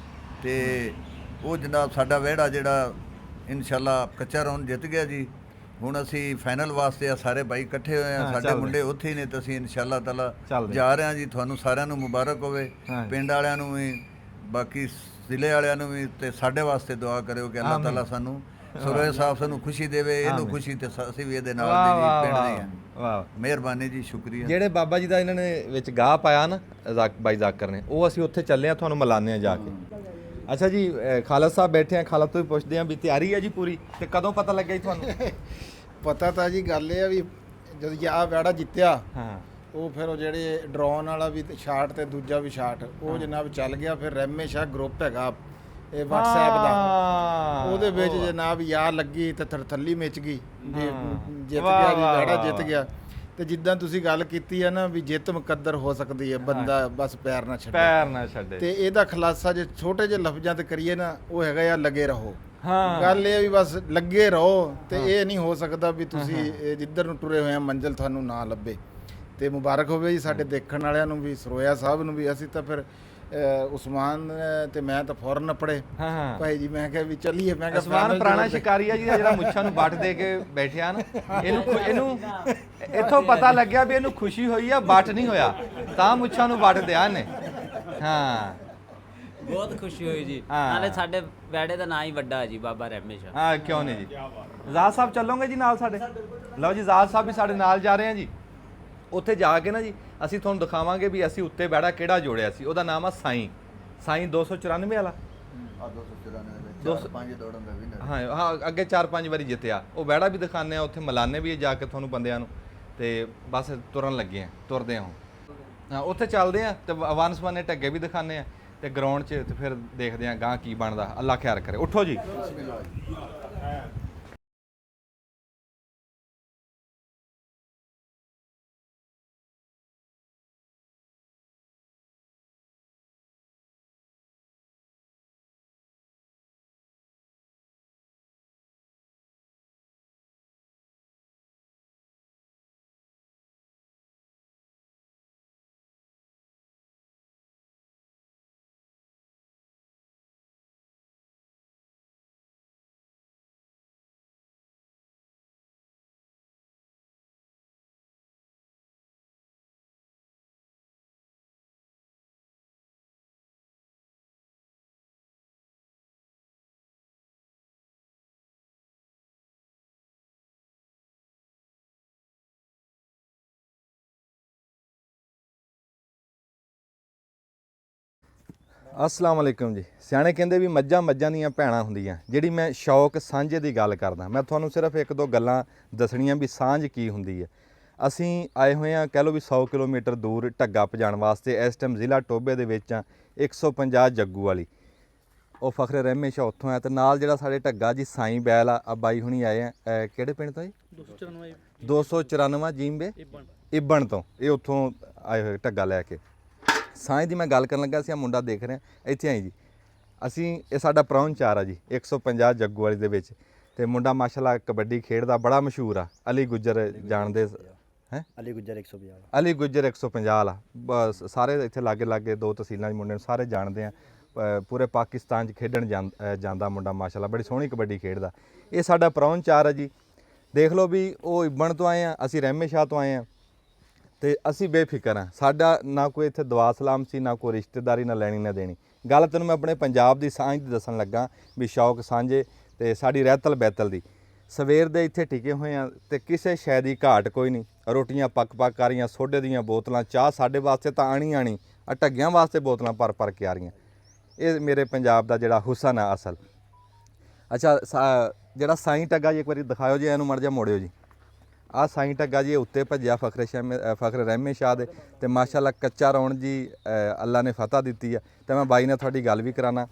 ਤੇ ਉਹ ਜਨਾਬ ਸਾਡਾ ਵਿਹੜਾ ਜਿਹੜਾ ਇਨਸ਼ਾਅੱਲਾ ਕੱਚਾ ਰੌਣ ਜਿੱਤ ਗਿਆ ਜੀ। ਹੁਣ ਅਸੀਂ ਫਾਈਨਲ ਵਾਸਤੇ ਆ ਸਾਰੇ ਭਾਈ ਇਕੱਠੇ ਹੋਏ ਆ, ਸਾਡੇ ਮੁੰਡੇ ਉੱਥੇ ਹੀ ਨੇ, ਤੇ ਅਸੀਂ ਇਨਸ਼ਾਅੱਲਾ ਤਾਲਾ ਜਾ ਰਹੇ ਹਾਂ ਜੀ। ਤੁਹਾਨੂੰ ਸਾਰਿਆਂ ਨੂੰ ਮੁਬਾਰਕ ਹੋਵੇ, ਪਿੰਡ ਵਾਲਿਆਂ ਨੂੰ ਵੀ, ਬਾਕੀ ਜ਼ਿਲ੍ਹੇ ਵਾਲਿਆਂ ਨੂੰ ਵੀ, ਤੇ ਸਾਡੇ ਵਾਸਤੇ ਦੁਆ ਕਰਿਓ ਕਿ ਅੱਲਾਹ ਤਾਲਾ ਸਾਨੂੰ ਸਰੋਏ ਸਾਹਿਬ ਸਾਨੂੰ ਖੁਸ਼ੀ ਦੇਵੇ, ਇਹਨੂੰ ਖੁਸ਼ੀ ਤੇ ਅਸੀਂ ਵੀ ਇਹਦੇ ਨਾਲ ਵਾਹ ਦੇ ਵਾਹ ਜੀ ਪਿੰਡ ਦੇ ਵਾਹ ਹਾਂ। ਵਾਹ। ਮਿਹਰਬਾਨੀ ਜੀ, ਸ਼ੁਕਰੀਆ। ਜਿਹੜੇ ਬਾਬਾ ਜੀ ਦਾ ਇਹਨਾਂ ਨੇ ਵਿੱਚ ਗਾਹ ਪਾਇਆ ਨਾ ਬਾਈ ਜ਼ਾਕਰ ਨੇ, ਉਹ ਅਸੀਂ ਉੱਥੇ ਚੱਲੇ ਆ, ਤੁਹਾਨੂੰ ਮਿਲਾਨੇ ਆ ਜਾ ਕੇ। ਅੱਛਾ ਜੀ, ਖਾਲਦ ਸਾਹਿਬ ਬੈਠੇ ਆ, ਖਾਲਦ ਤੋਂ ਵੀ ਪੁੱਛਦੇ ਆ ਵੀ ਤਿਆਰੀ ਹੈ ਜੀ ਪੂਰੀ, ਤੇ ਕਦੋਂ ਪਤਾ ਲੱਗਿਆ ਜੀ ਤੁਹਾਨੂੰ? ਪਤਾ ਤਾਂ ਜੀ ਗੱਲ ਇਹ ਆ ਵੀ ਜਦੋਂ ਆਹ ਵੈੜਾ ਜਿੱਤਿਆ ਹਾਂ ਉਹ ਫਿਰ ਉਹ ਜਿਹੜੇ ਡਰੋਨ ਵਾਲਾ ਵੀ ਸ਼ਾਟ ਤੇ ਦੂਜਾ ਵੀ ਸ਼ਾਟ ਉਹ ਜਨਾਬ ਚੱਲ ਗਿਆ। ਫਿਰ ਰਹਿਮੇ ਸ਼ਾਹ ਗਰੁੱਪ ਹੈਗਾ ਇਹ WhatsApp ਦਾ, ਉਹਦੇ ਵਿੱਚ ਜਨਾਬ ਯਾਰ ਲੱਗੀ ਤੇ ਥਰਥੱਲੀ ਮਿਚ ਗਈ ਵੀ ਜਿੱਤ ਗਿਆ ਜੀ, ਵੈੜਾ ਜਿੱਤ ਗਿਆ। ਤੇ ਜਿੱਦਾਂ ਤੁਸੀਂ ਗੱਲ ਕੀਤੀ ਹੈ ਨਾ ਵੀ ਜਿੱਤ ਮੁਕੱਦਰ ਹੋ ਸਕਦੀ ਹੈ, ਬੰਦਾ ਬਸ ਪੈਰ ਨਾ ਛੱਡੇ, ਪੈਰ ਨਾ ਛੱਡੇ। ਤੇ ਇਹਦਾ ਖੁਲਾਸਾ ਜੇ ਛੋਟੇ ਜਿਹੇ ਲਫ਼ਜ਼ਾਂ ਤੇ ਕਰੀਏ ਨਾ, ਉਹ ਹੈਗਾ ਯਾਰ ਲੱਗੇ ਰਹੋ। ਹਾਂ ਗੱਲ ਇਹ ਵੀ ਬਸ ਲੱਗੇ ਰਹੋ, ਤੇ ਇਹ ਨਹੀਂ ਹੋ ਸਕਦਾ ਵੀ ਤੁਸੀਂ ਜਿੱਧਰ ਨੂੰ ਟੁਰੇ ਹੋਏ ਆ ਮੰਜ਼ਿਲ ਤੁਹਾਨੂੰ ਨਾ ਲੱਭੇ। ਤੇ ਮੁਬਾਰਕ ਹੋਵੇ ਜੀ ਸਾਡੇ ਦੇਖਣ ਵਾਲਿਆਂ ਨੂੰ ਵੀ, ਸਰੋਇਆ ਸਾਹਿਬ ਨੂੰ ਵੀ। ਅਸੀਂ ਤਾਂ ਫਿਰ ਉਸਮਾਨ ਤੇ ਮੈਂ ਤਾਂ ਫੌਰਨ ਨੱਪੜੇ ਹਾਂ ਭਾਈ ਜੀ, ਮੈਂ ਕਿਹਾ ਵੀ ਚੱਲੀਏ। ਮੈਂ ਕਿਹਾ ਉਸਮਾਨ ਪੁਰਾਣਾ ਸ਼ਿਕਾਰੀ ਆ ਜੀ, ਜਿਹੜਾ ਮੁੱਛਾਂ ਨੂੰ ਵੱਟ ਦੇ ਕੇ ਬੈਠਿਆ ਨਾ, ਇਹਨੂੰ ਇੱਥੋਂ ਪਤਾ ਲੱਗਿਆ ਵੀ ਇਹਨੂੰ ਖੁਸ਼ੀ ਹੋਈ ਆ, ਵੱਟ ਨਹੀਂ ਹੋਇਆ, ਤਾਂ ਮੁੱਛਾਂ ਨੂੰ ਵੱਟ ਦਿਆ ਨੇ। ਹਾਂ ਬਹੁਤ ਖੁਸ਼ੀ ਹੋਈ ਜੀ। ਹਾਂ। ਨਾਲੇ ਸਾਡੇ ਵੈੜੇ ਦਾ ਨਾਂ ਹੀ ਵੱਡਾ ਜੀ, ਬਾਬਾ ਰਹਿਮੇ ਸ਼ਾਹ। ਹਾਂ ਕਿਉਂ ਨਹੀਂ ਜੀ। ਜ਼ਾਦ ਸਾਹਿਬ ਚੱਲੋਗੇ ਜੀ ਨਾਲ ਸਾਡੇ? ਲਓ ਜੀ, ਜ਼ਾਦ ਸਾਹਿਬ ਵੀ ਸਾਡੇ ਨਾਲ ਜਾ ਰਹੇ ਆ ਜੀ। ਉੱਥੇ ਜਾ ਕੇ ਨਾ ਜੀ ਅਸੀਂ ਤੁਹਾਨੂੰ ਦਿਖਾਵਾਂਗੇ ਵੀ ਅਸੀਂ ਉੱਤੇ ਬੈੜਾ ਕਿਹੜਾ ਜੋੜਿਆ ਸੀ। ਉਹਦਾ ਨਾਮ ਆ ਸਾਈਂ 294 ਵਾਲਾ। 294 ਦੌੜਨ ਦਾ ਵਿਨਰ। ਹਾਂ ਹਾਂ, ਅੱਗੇ 4-5 ਵਾਰੀ ਜਿੱਤਿਆ। ਉਹ ਬੈੜਾ ਵੀ ਦਿਖਾਉਂਦੇ ਆ, ਉੱਥੇ ਮਿਲਾਨੇ ਵੀ ਜਾ ਕੇ ਤੁਹਾਨੂੰ ਬੰਦਿਆਂ ਨੂੰ। ਤੇ ਬਸ ਤੁਰਨ ਲੱਗੇ ਆ, ਤੁਰਦੇ ਆ ਹੁਣ। ਹਾਂ ਉੱਥੇ ਚੱਲਦੇ ਆ ਤੇ ਵਨ ਸਵੰਨੇ ਢੱਗੇ ਵੀ ਦਿਖਾਉਂਦੇ ਆ, ਤੇ ਗਰਾਊਂਡ 'ਚ ਤੇ ਫਿਰ ਦੇਖਦੇ ਆ ਗਾਂ ਕੀ ਬਣਦਾ। ਅੱਲਾ ਖੈਰ ਕਰੇ। ਉੱਠੋ ਜੀ। अस्सलाम वालेकुम जी। सियाणे कहंदे भी मੱਝਾਂ ਦੀਆਂ ਭੈਣਾਂ ਹੁੰਦੀਆਂ। ਜਿਹੜੀ ਮੈਂ ਸ਼ੌਕ ਸਾਂਝੇ ਦੀ ਗੱਲ ਕਰਦਾ, ਮੈਂ ਤੁਹਾਨੂੰ ਸਿਰਫ ਇੱਕ ਦੋ ਗੱਲਾਂ ਦੱਸਣੀਆਂ ਵੀ ਸਾਂਝ ਕੀ ਹੁੰਦੀ ਹੈ। ਅਸੀਂ ਆਏ ਹੋਏ ਹਾਂ, ਕਹਿ ਲਓ ਵੀ 100 ਕਿਲੋਮੀਟਰ ਦੂਰ ਢੱਗਾ ਪਜਾਣ ਵਾਸਤੇ। ਇਸ ਟਾਈਮ ਜ਼ਿਲ੍ਹਾ ਟੋਬੇ ਦੇ ਵਿੱਚ ਆ, 150 ਜੱਗੂ ਵਾਲੀ। ਉਹ ਫਖਰ ਰਹਿਮੇ ਸ਼ਾਹ ਉੱਥੋਂ ਆਇਆ, ਤੇ ਨਾਲ ਜਿਹੜਾ ਸਾਡੇ ਢੱਗਾ ਜੀ ਸਾਈਂ ਬੈਲ ਆ ਬਾਈ ਹੁਣੀ ਆਏ ਆ। ਕਿਹੜੇ ਪਿੰਡ ਤੋਂ ਜੀ? 294 ਜੀਂਬੇ ਇਬਣ ਤੋਂ। ਇਹ ਉੱਥੋਂ ਆਏ ਹੋਏ ਢੱਗਾ ਲੈ ਕੇ। ਸਾਈਂ ਦੀ ਮੈਂ ਗੱਲ ਕਰਨ ਲੱਗਾ ਸੀ, ਆ ਮੁੰਡਾ ਦੇਖ ਰਹੇ ਇੱਥੇ ਆਈ ਜੀ। ਅਸੀਂ ਇਹ ਸਾਡਾ ਪ੍ਰਾਹੁਣਚਾਰ ਆ ਜੀ 150 ਜੱਗੂ ਵਾਲੀ ਦੇ ਵਿੱਚ। ਤੇ ਮੁੰਡਾ ਮਾਸ਼ਾਅੱਲਾ ਕਬੱਡੀ ਖੇਡਦਾ, ਬੜਾ ਮਸ਼ਹੂਰ ਆ। ਅਲੀ ਗੁੱਜਰ ਜਾਣਦੇ ਹੈ? ਅਲੀ ਗੁੱਜਰ 150 ਅਲੀ ਗੁੱਜਰ 150 ਵਾਲਾ। ਬਸ ਸਾਰੇ ਇੱਥੇ ਲਾਗੇ ਲਾਗੇ ਦੋ ਤਹਿਸੀਲਾਂ ਦੇ ਮੁੰਡੇ ਨੂੰ ਸਾਰੇ ਜਾਣਦੇ ਆ। ਪੂਰੇ ਪਾਕਿਸਤਾਨ 'ਚ ਖੇਡਣ ਜਾਂਦਾ ਮੁੰਡਾ ਮਾਸ਼ਾਅੱਲਾ, ਬੜੀ ਸੋਹਣੀ ਕਬੱਡੀ ਖੇਡਦਾ। ਇਹ ਸਾਡਾ ਪ੍ਰਾਹੁਣਚਾਰ ਆ ਜੀ। ਦੇਖ ਲਓ ਵੀ ਉਹ ਇਬਣ ਤੋਂ ਆਏ ਆ, ਅਸੀਂ ਰਹਿਮੇ ਸ਼ਾਹ ਤੋਂ ਆਏ ਆ। ਤੇ ਅਸੀਂ ਬੇਫਿਕਰ ਹਾਂ। ਸਾਡਾ ਨਾ ਕੋਈ ਇੱਥੇ ਦੁਆ ਸਲਾਮ ਸੀ, ਨਾ ਕੋਈ ਰਿਸ਼ਤੇਦਾਰੀ, ਨਾ ਲੈਣੀ ਨਾ ਦੇਣੀ। ਗੱਲ ਤੈਨੂੰ ਮੈਂ ਆਪਣੇ ਪੰਜਾਬ ਦੀ ਸਾਂਝ ਦੀ ਦੱਸਣ ਲੱਗਾ ਵੀ ਸ਼ੌਕ ਸਾਂਝੇ ਤੇ ਸਾਡੀ ਰਹਿਤਲ ਬੈਤਲ ਦੀ। ਸਵੇਰ ਦੇ ਇੱਥੇ ਟਿਕੇ ਹੋਏ ਆ ਤੇ ਕਿਸੇ ਸ਼ੈ ਦੀ ਘਾਟ ਕੋਈ ਨਹੀਂ। ਰੋਟੀਆਂ ਪੱਕ ਆ ਰਹੀਆਂ, ਸੋਡੇ ਦੀਆਂ ਬੋਤਲਾਂ, ਚਾਹ ਸਾਡੇ ਵਾਸਤੇ ਤਾਂ ਆਣੀ ਆ ਢੱਗਿਆਂ ਵਾਸਤੇ ਬੋਤਲਾਂ ਭਰ ਕੇ ਆ ਰਹੀਆਂ। ਇਹ ਮੇਰੇ ਪੰਜਾਬ ਦਾ ਜਿਹੜਾ ਹੁਸਨ ਆ ਅਸਲ। ਅੱਛਾ, ਜਿਹੜਾ ਸਾਈਂ ਢੱਗਾ ਜੀ ਇੱਕ ਵਾਰੀ ਦਿਖਾਇਓ ਜੀ, ਇਹਨੂੰ ਮੜ ਜਾ ਮੋੜਿਓ ਜੀ। ਆਹ ਸਾਈਂ ਢੱਗਾ ਜੀ ਉੱਤੇ ਭੱਜਿਆ ਫਖਰ ਰਹਿਮੇ ਸ਼ਾਹ ਦੇ। ਤੇ ਮਾਸ਼ਾਅੱਲਾ ਕੱਚਾ ਰੌਣ ਜੀ ਅੱਲਾ ਨੇ ਫਤਹ ਦਿੱਤੀ ਆ। ਤੇ ਮੈਂ ਬਾਈ ਨਾਲ ਤੁਹਾਡੀ ਗੱਲ ਵੀ ਕਰਾਣਾ।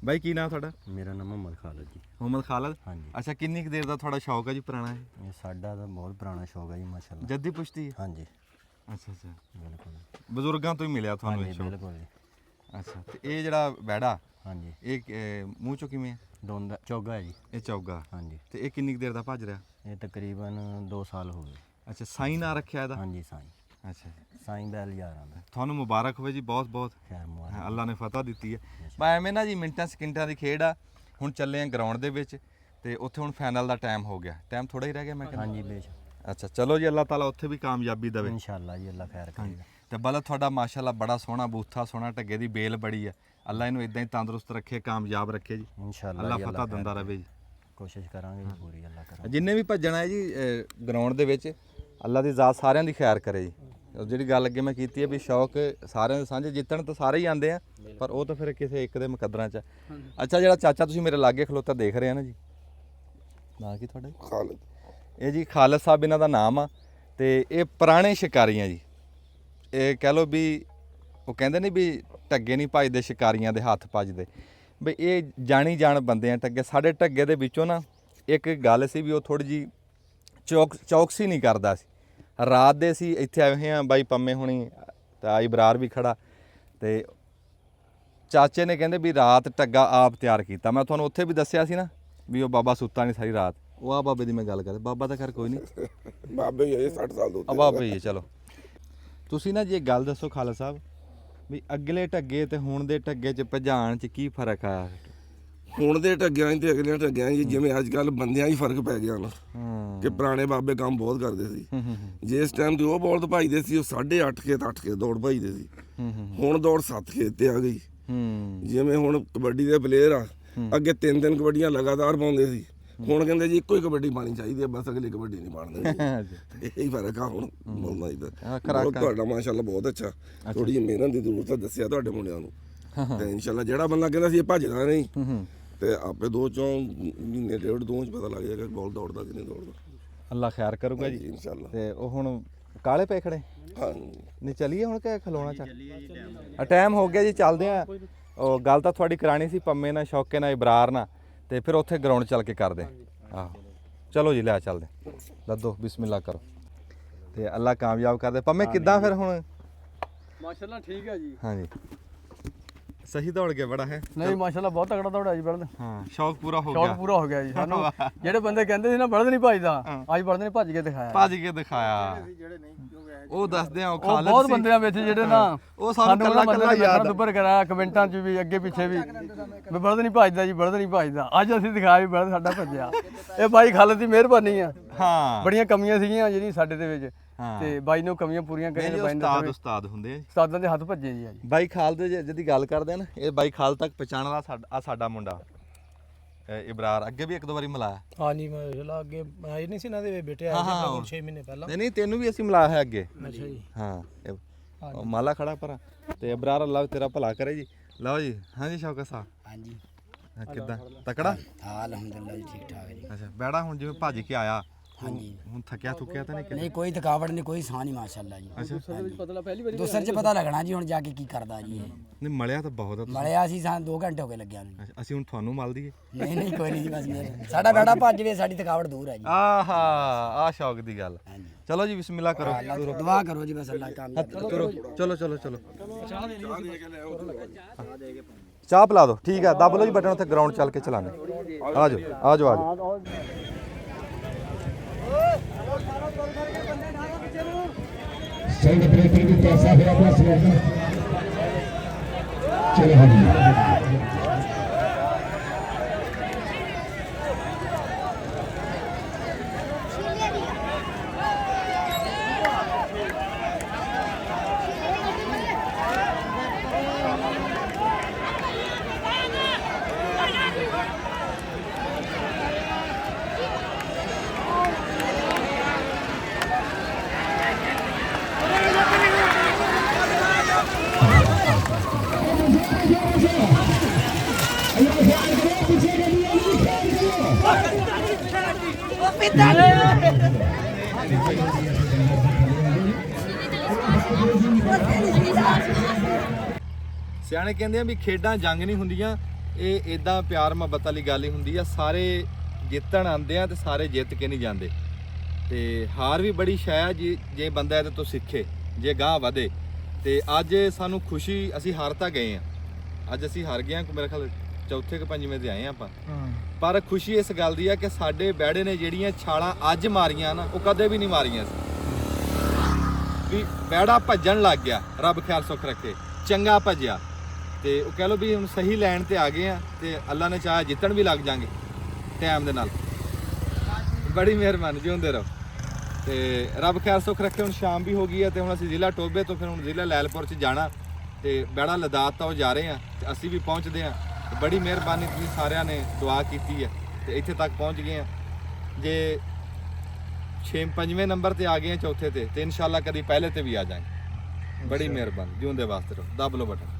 ਬਾਈ ਕੀ ਨਾਮ ਤੁਹਾਡਾ? ਮੇਰਾ ਨਾਮ ਮੁਹੰਮਦ ਖਾਲਦ ਜੀ। ਮੁਹੰਮਦ ਖਾਲਦ। ਹਾਂਜੀ। ਅੱਛਾ, ਕਿੰਨੀ ਕੁ ਦੇਰ ਦਾ ਤੁਹਾਡਾ ਸ਼ੌਕ ਹੈ ਜੀ ਪੁਰਾਣਾ? ਇਹ ਸਾਡਾ ਤਾਂ ਬਹੁਤ ਪੁਰਾਣਾ ਸ਼ੌਕ ਹੈ ਜੀ ਮਾਸ਼ਾਅੱਲਾ। ਜੱਦੀ ਪੁਸ਼ਤੀ? ਹਾਂਜੀ ਅੱਛਾ ਅੱਛਾ, ਬਿਲਕੁਲ। ਬਜ਼ੁਰਗਾਂ ਤੋਂ ਹੀ ਮਿਲਿਆ ਤੁਹਾਨੂੰ ਇਹ ਹਾਂਜੀ ਸ਼ੌਕ? ਬਿਲਕੁਲ ਜੀ। ਅੱਛਾ, ਤੇ ਇਹ ਜਿਹੜਾ ਬੈੜਾ ਹਾਂਜੀ, ਇਹ ਮੂੰਹ ਚੋਂ ਕਿਵੇਂ ਹੈ? ਦੋਂਦਾ ਚੋਗਾ ਹੈ ਜੀ। ਇਹ ਚੌਗਾ। ਹਾਂਜੀ, ਤੇ ਇਹ ਕਿੰਨੀ ਕੁ ਦੇਰ ਦਾ ਭੱਜ ਰਿਹਾ? ਇਹ ਤਕਰੀਬਨ 2 ਸਾਲ ਹੋ ਗਏ। ਅੱਛਾ, ਸਾਈਂ ਨਾਂ ਰੱਖਿਆ ਇਹਦਾ? ਹਾਂਜੀ, ਸਾਈਂ ਅੱਛਾ ਜੀ, ਸਾਈਂ ਬੈਲ ਯਾਰਾਂ ਦਾ। ਤੁਹਾਨੂੰ ਮੁਬਾਰਕ ਹੋਵੇ ਜੀ, ਬਹੁਤ ਬਹੁਤ। ਖੈਰ ਮੁਬਾਰਕ। ਅੱਲਾ ਨੇ ਫਤਹ ਦਿੱਤੀ ਹੈ। ਮੈਂ ਐਵੇਂ ਨਾ ਜੀ ਮਿੰਟਾਂ ਸਕਿੰਟਾਂ ਦੀ ਖੇਡ ਆ। ਹੁਣ ਚੱਲੇ ਆ ਗਰਾਊਂਡ ਦੇ ਵਿੱਚ, ਤੇ ਉੱਥੇ ਹੁਣ ਫਾਈਨਲ ਦਾ ਟਾਈਮ ਹੋ ਗਿਆ। ਟਾਈਮ ਥੋੜਾ ਹੀ ਰਹਿ ਗਿਆ ਮੈਂ ਕਹਿੰਦਾ। ਹਾਂਜੀ ਬੇਸ਼ੱਕ। ਅੱਛਾ ਚਲੋ ਜੀ, ਅੱਲਾਹ ਤਾਲਾ ਉੱਥੇ ਵੀ ਕਾਮਯਾਬੀ ਦੇਵੇ ਇਨਸ਼ਾਅੱਲਾ ਜੀ, ਅੱਲਾ ਖੈਰ ਕਰੇਗਾ। ਤੇ ਬਲਦ ਤੁਹਾਡਾ ਮਾਸ਼ਾਅੱਲਾ ਬੜਾ ਸੋਹਣਾ ਬੂਥਾ, ਸੋਹਣਾ ਢੱਗੇ ਦੀ ਬੇਲ ਬੜੀ ਆ। ਅੱਲਾ ਇਹਨੂੰ ਇਦਾਂ ਹੀ ਤੰਦਰੁਸਤ ਰੱਖੇ, ਕਾਮਯਾਬ ਰੱਖੇ ਜੀ। ਇਨਸ਼ਾਅੱਲਾ ਅੱਲਾ ਫਤਹ ਦਿੰਦਾ ਰਹੇ ਜੀ। ਕੋਸ਼ਿਸ਼ ਕਰਾਂਗੇ ਜੀ ਪੂਰੀ, ਅੱਲਾ ਕਰਾਂਗੇ। ਜਿੰਨੇ ਵੀ ਭੱਜਣਾ ਹੈ ਜੀ ਗਰਾਊਂਡ ਦੇ ਵਿੱਚ, ਅੱਲਾ ਦੀ ਜ਼ਾਤ ਸਾਰਿਆਂ ਦੀ ਖੈਰ ਕਰੇ ਜੀ। ਉਹ ਜਿਹੜੀ ਗੱਲ ਅੱਗੇ ਮੈਂ ਕੀਤੀ ਹੈ ਵੀ ਸ਼ੌਕ ਸਾਰਿਆਂ ਦੇ ਸਾਂਝੇ, ਜਿੱਤਣ ਤਾਂ ਸਾਰੇ ਹੀ ਆਉਂਦੇ ਆ, ਪਰ ਉਹ ਤਾਂ ਫਿਰ ਕਿਸੇ ਇੱਕ ਦੇ ਮੁਕੱਦਰਾਂ 'ਚ ਹੈ। ਅੱਛਾ, ਜਿਹੜਾ ਚਾਚਾ ਤੁਸੀਂ ਮੇਰੇ ਲਾਗੇ ਖਲੋਤਾ ਦੇਖ ਰਹੇ ਆ ਨਾ ਜੀ, ਨਾਂ ਕੀ ਤੁਹਾਡਾ? ਖਾਲਿਦ। ਇਹ ਜੀ ਖਾਲਿਦ ਸਾਹਿਬ ਇਹਨਾਂ ਦਾ ਨਾਮ ਆ, ਤੇ ਇਹ ਪੁਰਾਣੇ ਸ਼ਿਕਾਰੀ ਆ ਜੀ। ਇਹ ਕਹਿ ਲਓ ਵੀ ਉਹ ਕਹਿੰਦੇ ਨਹੀਂ ਵੀ ਢੱਗੇ ਨਹੀਂ ਭੱਜਦੇ, ਸ਼ਿਕਾਰੀਆਂ ਦੇ ਹੱਥ ਭੱਜਦੇ। ਬਈ ਇਹ ਜਾਣੀ ਜਾਣ ਬੰਦੇ ਆ ਢੱਗੇ। ਸਾਡੇ ਢੱਗੇ ਦੇ ਵਿੱਚੋਂ ਨਾ ਇੱਕ ਗੱਲ ਸੀ ਵੀ ਉਹ ਥੋੜੀ ਜੀ ਚੌਕਸੀ ਨਹੀਂ ਕਰਦਾ ਸੀ। ਰਾਤ ਦੇ ਸੀ ਇੱਥੇ ਆਏ ਹੋਏ ਆ, ਬਾਈ ਪੰਮੇ ਹੁਣੀ ਤੇ ਆਈ ਬਰਾਰ ਵੀ ਖੜਾ, ਤੇ ਚਾਚੇ ਨੇ ਕਹਿੰਦੇ ਵੀ ਰਾਤ ਢੱਗਾ ਆਪ ਤਿਆਰ ਕੀਤਾ। ਮੈਂ ਤੁਹਾਨੂੰ ਉੱਥੇ ਵੀ ਦੱਸਿਆ ਸੀ ਨਾ ਵੀ ਉਹ ਬਾਬਾ ਸੁੱਤਾ ਨਹੀਂ ਸਾਰੀ ਰਾਤ। ਉਹ ਆ ਬਾਬੇ ਦੀ ਮੈਂ ਗੱਲ ਕਰਦਾ, ਬਾਬਾ ਤਾਂ ਖੈਰ ਕੋਈ ਨਹੀਂ, ਬਾਬੇ ਹੀ ਹੈ 60 ਸਾਲ ਦੇ ਉੱਤੇ। ਬਾਬਾ ਹੀ ਹੈ। ਚਲੋ ਤੁਸੀਂ ਨਾ ਜੇ ਗੱਲ ਦੱਸੋ ਖਾਲਦ ਸਾਹਿਬ ਵੀ ਅਗਲੇ ਢੱਗੇ ਤੇ ਹੁਣ ਦੇ ਢੱਗੇ 'ਚ ਭਜਾਣ 'ਚ ਕੀ ਫਰਕ ਆਇਆ? ਹੁਣ ਦੇ ਢੱਗਿਆਂ 'ਚ ਤੇ ਅਗਲੇ ਢੱਗਿਆਂ 'ਚ ਜਿਵੇਂ ਅੱਜ ਕੱਲ ਬੰਦਿਆਂ 'ਚ ਫਰਕ ਪੈ ਗਿਆ ਨਾ, ਕਿ ਪੁਰਾਣੇ ਬਾਬੇ ਕੰਮ ਬਹੁਤ ਕਰਦੇ ਸੀ। ਜਿਸ ਟਾਈਮ ਤੇ ਉਹ ਬੋਲਦ ਭਾਈਦੇ ਸੀ, ਉਹ 8:30 ਖੇਤ 8 ਖੇਤ ਦੌੜ ਭਾਈਦੇ ਸੀ। ਹੁਣ ਦੌੜ 7 ਖੇਤ ਤੇ ਆ ਗਈ। ਜਿਵੇਂ ਹੁਣ ਕਬੱਡੀ ਦੇ ਪਲੇਅਰ ਆ, ਅੱਗੇ 3 ਕਬੱਡੀਆਂ ਲਗਾਤਾਰ ਪਾਉਂਦੇ ਸੀ, ਹੁਣ ਕਹਿੰਦੇ ਜੀ ਇੱਕੋ ਹੀ ਕਬੱਡੀ ਪਾਣੀ ਚਾਹੀਦੀ ਹੈ, ਬਸ ਅਗਲੀ ਕਬੱਡੀ ਨਹੀਂ ਪਾਉਂਦੇ। ਇਹੀ ਫਰਕ ਆ ਹੁਣ ਬੋਲਣਾ ਇਹਦਾ। ਤੁਹਾਡਾ ਮਾਸ਼ਾਅੱਲਾ ਬਹੁਤ ਅੱਛਾ, ਥੋੜੀ ਜਿਹੀ ਮਿਹਨਤ ਦੀ ਜ਼ਰੂਰਤ ਹੈ, ਦੱਸਿਆ ਤੁਹਾਡੇ ਮੁੰਡਿਆਂ ਨੂੰ। ਤੇ ਇਨਸ਼ਾਅੱਲਾ ਜਿਹੜਾ ਬੰਦਾ ਕਹਿੰਦਾ ਸੀ ਇਹ ਭੱਜਦਾ ਨਹੀਂ, ਤੇ ਆਪੇ 2 ਮਹੀਨੇ 1.5-2 ਚ ਪਤਾ ਲੱਗ ਜਾਏਗਾ ਬੋਲ ਦੌੜਦਾ ਕਿ ਨਹੀਂ ਦੌੜਦਾ। ਅੱਲਾ ਖੈਰ ਕਰੂਗਾ ਜੀ ਇਨਸ਼ਾਅੱਲਾ। ਤੇ ਉਹ ਹੁਣ ਕਾਲੇ ਪੈ ਖੜੇ ਹਾਂ, ਨਹੀਂ ਚੱਲੀਏ ਹੁਣ ਕਿ ਖਲੋਣਾ ਚੱਲ ਟਾਈਮ ਹੋ ਗਿਆ ਜੀ, ਚੱਲਦੇ ਆ। ਉਹ ਗੱਲ ਤਾਂ ਤੁਹਾਡੀ ਕਰਾਣੀ ਸੀ ਪੰਮੇ ਨਾਲ, ਸ਼ੌਕੇ ਨਾਲ, ਇਬਰਾਰ ਨਾਲ, ਤੇ ਫਿਰ ਉੱਥੇ ਗਰਾਊਂਡ ਚੱਲ ਕੇ ਕਰਦੇ। ਆਹੋ ਚਲੋ ਜੀ, ਲੈ ਚੱਲਦੇ, ਲੱਦੋ ਬਿਸਮਿਲ੍ਲਾ ਕਰੋ ਤੇ ਅੱਲਾ ਕਾਮਯਾਬ ਕਰਦੇ। ਪੰਮੇ ਕਿੱਦਾਂ ਫਿਰ ਹੁਣ? ਮਾਸ਼ਾਅੱਲਾ ਠੀਕ ਹੈ ਜੀ। ਹਾਂਜੀ, ਸਹੀ ਦੌੜ ਗਿਆ ਬੜਾ ਹੈ। ਨਹੀਂ ਮਾਸ਼ਾਅੱਲਾ ਬਹੁਤ ਤਕੜਾ ਦੌੜਿਆ ਜੀ ਬਲਦ। ਹਾਂ, ਸ਼ੌਕ ਪੂਰਾ ਹੋ ਸ਼ੌਕ ਗਿਆ। ਪੂਰਾ ਹੋ ਗਿਆ ਜੀ ਸਾਨੂੰ। ਜਿਹੜੇ ਬੰਦੇ ਕਹਿੰਦੇ ਸੀ ਨਾ ਬਲਦ ਨਹੀਂ ਭੱਜਦਾ, ਅੱਜ ਬਲਦ ਨੇ ਭੱਜ ਕੇ ਦਿਖਾਇਆ। ਭੱਜ ਕੇ ਦਿਖਾਇਆ। ਉਹ ਦੱਸਦੇ ਆ, ਉਹ ਖਾਲਿਦ ਬਹੁਤ ਸੀ। ਬੰਦਿਆਂ ਵਿੱਚ ਜਿਹੜੇ ਨਾ ਉਹ ਸਾਨੂੰ ਕੱਲਾ ਯਾਦ ਦੁੱਬਰ ਕਰਾਇਆ ਕਮੈਂਟਾਂ 'ਚ ਵੀ, ਅੱਗੇ ਪਿੱਛੇ ਵੀ ਬਲਦ ਨਹੀਂ ਭੱਜਦਾ ਜੀ, ਬਲਦ ਨਹੀਂ ਭੱਜਦਾ। ਅੱਜ ਅਸੀਂ ਦਿਖਾਇਆ ਵੀ ਬਲਦ ਸਾਡਾ ਭੱਜਿਆ। ਇਹ ਬਾਈ ਖਾਲਿਦ ਦੀ ਮਿਹਰਬਾਨੀ ਆ। ਹਾਂ, ਬੜੀਆਂ ਕਮੀਆਂ ਸੀਗੀਆਂ ਜਿਹੜੀ ਸਾਡੇ ਦੇ ਵਿੱਚ, ਹਾਂ। ਤੇ ਬਾਈ ਨੇ ਉਹ ਕਮੀਆਂ ਪੂਰੀਆਂ ਕਰੀਆਂ। ਬਾਈ ਨੇ ਉਸਤਾਦ ਹੁੰਦੇ ਆ ਜੀ, ਉਸਤਾਦਾਂ ਦੇ ਹੱਥ ਭੱਜੇ ਜੀ। ਬਾਈ ਖਾਲਦ ਜਿਹਦੀ ਗੱਲ ਕਰਦੇ ਆ ਨਾ, ਇਹ ਬਾਈ ਖਾਲਦ ਤੱਕ ਪਛਾਣਨ ਵਾਲਾ ਸਾਡਾ ਮੁੰਡਾ ਇਬਰਾਰ, ਅੱਗੇ ਵੀ 1-2 ਵਾਰੀ ਮਿਲਾਇਆ। ਹਾਂਜੀ ਮਾਸ਼ਾਅੱਲਾ, ਅੱਗੇ ਆਏ ਨਹੀਂ ਸੀ ਇਹਨਾਂ ਦੇ ਬੇਟੇ ਆਏ ਸੀ 6 ਮਹੀਨੇ ਪਹਿਲਾਂ। ਨਹੀਂ ਤੈਨੂੰ ਵੀ ਅਸੀਂ ਮਿਲਾਇਆ ਹੈ ਅੱਗੇ। ਅੱਛਾ ਜੀ। ਹਾਂ, ਉਹ ਮਾਲਾ ਖੜਾ ਪਰ। ਤੇ ਇਬਰਾਰ ਅੱਲਾ ਤੇਰਾ ਭਲਾ ਕਰੇ ਜੀ। ਲਓ ਜੀ। ਹਾਂਜੀ ਸ਼ੌਕਤ ਸਾਹਿਬ, ਹਾਂਜੀ ਕਿੱਦਾਂ ਤਕੜਾ? ਹਾਂ ਅਲਹਮਦੁਲਿਲਾ ਜੀ, ਠੀਕ ਠਾਕ ਹੈ ਜੀ। ਅੱਛਾ, ਬੈੜਾ ਹੁਣ ਜਿਵੇਂ ਭੱਜ ਕੇ ਆਇਆ, ਹਾਂਜੀ। ਹੁਣ ਥੱਕਿਆ ਥੁੱਕਿਆ ਤਾਂ ਨਹੀਂ? ਨਹੀਂ ਕੋਈ ਥਕਾਵਟ ਨਹੀਂ, ਕੋਈ ਸਾਹ ਨਹੀਂ ਮਾਸ਼ਾਅੱਲਾ ਜੀ। ਅੱਛਾ, ਦੂਸਰੇ 'ਚ ਪਤਾ ਲੱਗਣਾ ਜੀ ਹੁਣ ਜਾ ਕੇ ਕੀ ਕਰਦਾ ਜੀ ਇਹ। ਨਹੀਂ ਮਲਿਆ ਤਾਂ ਬਹੁਤ ਆ ਤੁਸੀਂ। ਮਲਿਆ ਸੀ ਸਾਨੂੰ 2 ਘੰਟੇ ਹੋ ਗਏ ਲੱਗਿਆ ਨੂੰ। ਅੱਛਾ, ਅਸੀਂ ਹੁਣ ਤੁਹਾਨੂੰ ਮਲ ਦਈਏ? ਨਹੀਂ ਕੋਈ ਨਹੀਂ ਜੀ, ਬਸ ਸਾਡਾ ਬੇੜਾ ਭੱਜ ਵੇ, ਸਾਡੀ ਥਕਾਵਟ ਦੂਰ ਹੈ ਜੀ। ਆਹਾ, ਆ ਸ਼ੌਕ ਦੀ ਗੱਲ। ਚਲੋ ਜੀ, ਬਿਸਮਿਲ੍ਲਾ ਕਰੋ, ਦੁਆ ਕਰੋ ਜੀ, ਬਸ ਅੱਲਾਹ ਕਾਮਯਾਬ ਕਰੇ। ਚਲੋ ਚਲੋ ਚਲੋ, ਚਾਹ ਪਿਲਾ ਦਿਓ। ਠੀਕ ਹੈ, ਦੱਬ ਲਓ ਜੀ ਬਟਨ, ਉੱਥੇ ਗਰਾਊਂਡ ਚੱਲ ਕੇ ਚਲਾਣੇ। ਆ ਜਾਓ ਆ ਜਾਓ ਆ ਜਾਓ। ਸਿਆਣੇ ਕਹਿੰਦੇ ਆ ਵੀ ਖੇਡਾਂ ਜੰਗ ਨਹੀਂ ਹੁੰਦੀਆਂ, ਇਹ ਇਦਾਂ ਪਿਆਰ ਮੁਹੱਬਤ ਵਾਲੀ ਗੱਲ ਹੀ ਹੁੰਦੀ ਆ। ਸਾਰੇ ਜਿੱਤਣ ਆਉਂਦੇ ਆ ਤੇ ਸਾਰੇ ਜਿੱਤ ਕੇ ਨਹੀਂ ਜਾਂਦੇ, ਤੇ ਹਾਰ ਵੀ ਬੜੀ ਸ਼ੈ ਆ ਜੇ ਬੰਦਾ ਇਹਦੇ ਤੋਂ ਸਿੱਖੇ, ਜੇ ਗਾਂਹ ਵਧੇ। ਤੇ ਅੱਜ ਸਾਨੂੰ ਖੁਸ਼ੀ, ਅਸੀਂ ਹਾਰ ਤਾਂ ਗਏ ਆ, ਅੱਜ ਅਸੀਂ ਹਾਰ ਗਏ ਆ, ਮੇਰੇ ਖਿਆਲ 4ਵੇਂ ਕਿ 5ਵੇਂ ਤੇ ਆਏ ਆ ਆਪਾਂ, ਪਰ ਖੁਸ਼ੀ ਇਸ ਗੱਲ ਦੀ ਆ ਕਿ ਸਾਡੇ ਬੈੜੇ ਨੇ ਜਿਹੜੀਆਂ ਛਾਲਾਂ ਅੱਜ ਮਾਰੀਆਂ ਨਾ, ਉਹ ਕਦੇ ਵੀ ਨਹੀਂ ਮਾਰੀਆਂ ਸੀ। ਵੀ ਬੈੜਾ ਭੱਜਣ ਲੱਗ ਗਿਆ, ਰੱਬ ਖਿਆਲ ਸੁੱਖ ਰੱਖੇ, ਚੰਗਾ ਭੱਜਿਆ, ਤੇ ਉਹ ਕਹਿ ਲਓ ਵੀ ਹੁਣ ਸਹੀ ਲਾਈਨ ਤੇ ਆ ਗਏ ਆ, ਤੇ ਅੱਲਾ ਨੇ ਚਾਹਿਆ ਜਿੱਤਣ ਵੀ ਲੱਗ ਜਾਾਂਗੇ ਟਾਈਮ ਦੇ ਨਾਲ। ਬੜੀ ਮਿਹਰਬਾਨੀ, ਜਿਉਂਦੇ ਰਹੋ, ਤੇ ਰੱਬ ਖਿਆਲ ਸੁੱਖ ਰੱਖੇ। ਹੁਣ ਸ਼ਾਮ ਵੀ ਹੋ ਗਈ ਹੈ, ਤੇ ਹੁਣ ਅਸੀਂ ਜ਼ਿਲ੍ਹਾ ਟੋਬੇ ਤੋਂ ਫਿਰ ਹੁਣ ਜ਼ਿਲ੍ਹਾ ਲੈਲਪੁਰ 'ਚ ਜਾਣਾ, ਤੇ ਬੜਾ ਲਦਾਤ ਤਾਂ ਉਹ ਜਾ ਰਹੇ ਆ ਤੇ ਅਸੀਂ ਵੀ ਪਹੁੰਚਦੇ ਆ। ਬੜੀ ਮਿਹਰਬਾਨੀ, ਤੁਸੀਂ ਸਾਰਿਆਂ ਨੇ ਦੁਆ ਕੀਤੀ ਹੈ ਤੇ ਇੱਥੇ ਤੱਕ ਪਹੁੰਚ ਗਏ ਆ। ਜੇ 5ਵੇਂ ਨੰਬਰ ਤੇ ਆ ਗਏ ਆ, ਚੌਥੇ ਤੇ ਇਨਸ਼ਾਅੱਲਾ ਕਦੀ ਪਹਿਲੇ ਤੇ ਵੀ ਆ ਜਾਏ। ਬੜੀ ਮਿਹਰਬਾਨੀ, ਜਿਉਂਦੇ ਵਾਸਤੇ ਰਹੋ। ਦਬ ਲਓ ਬਟਨ।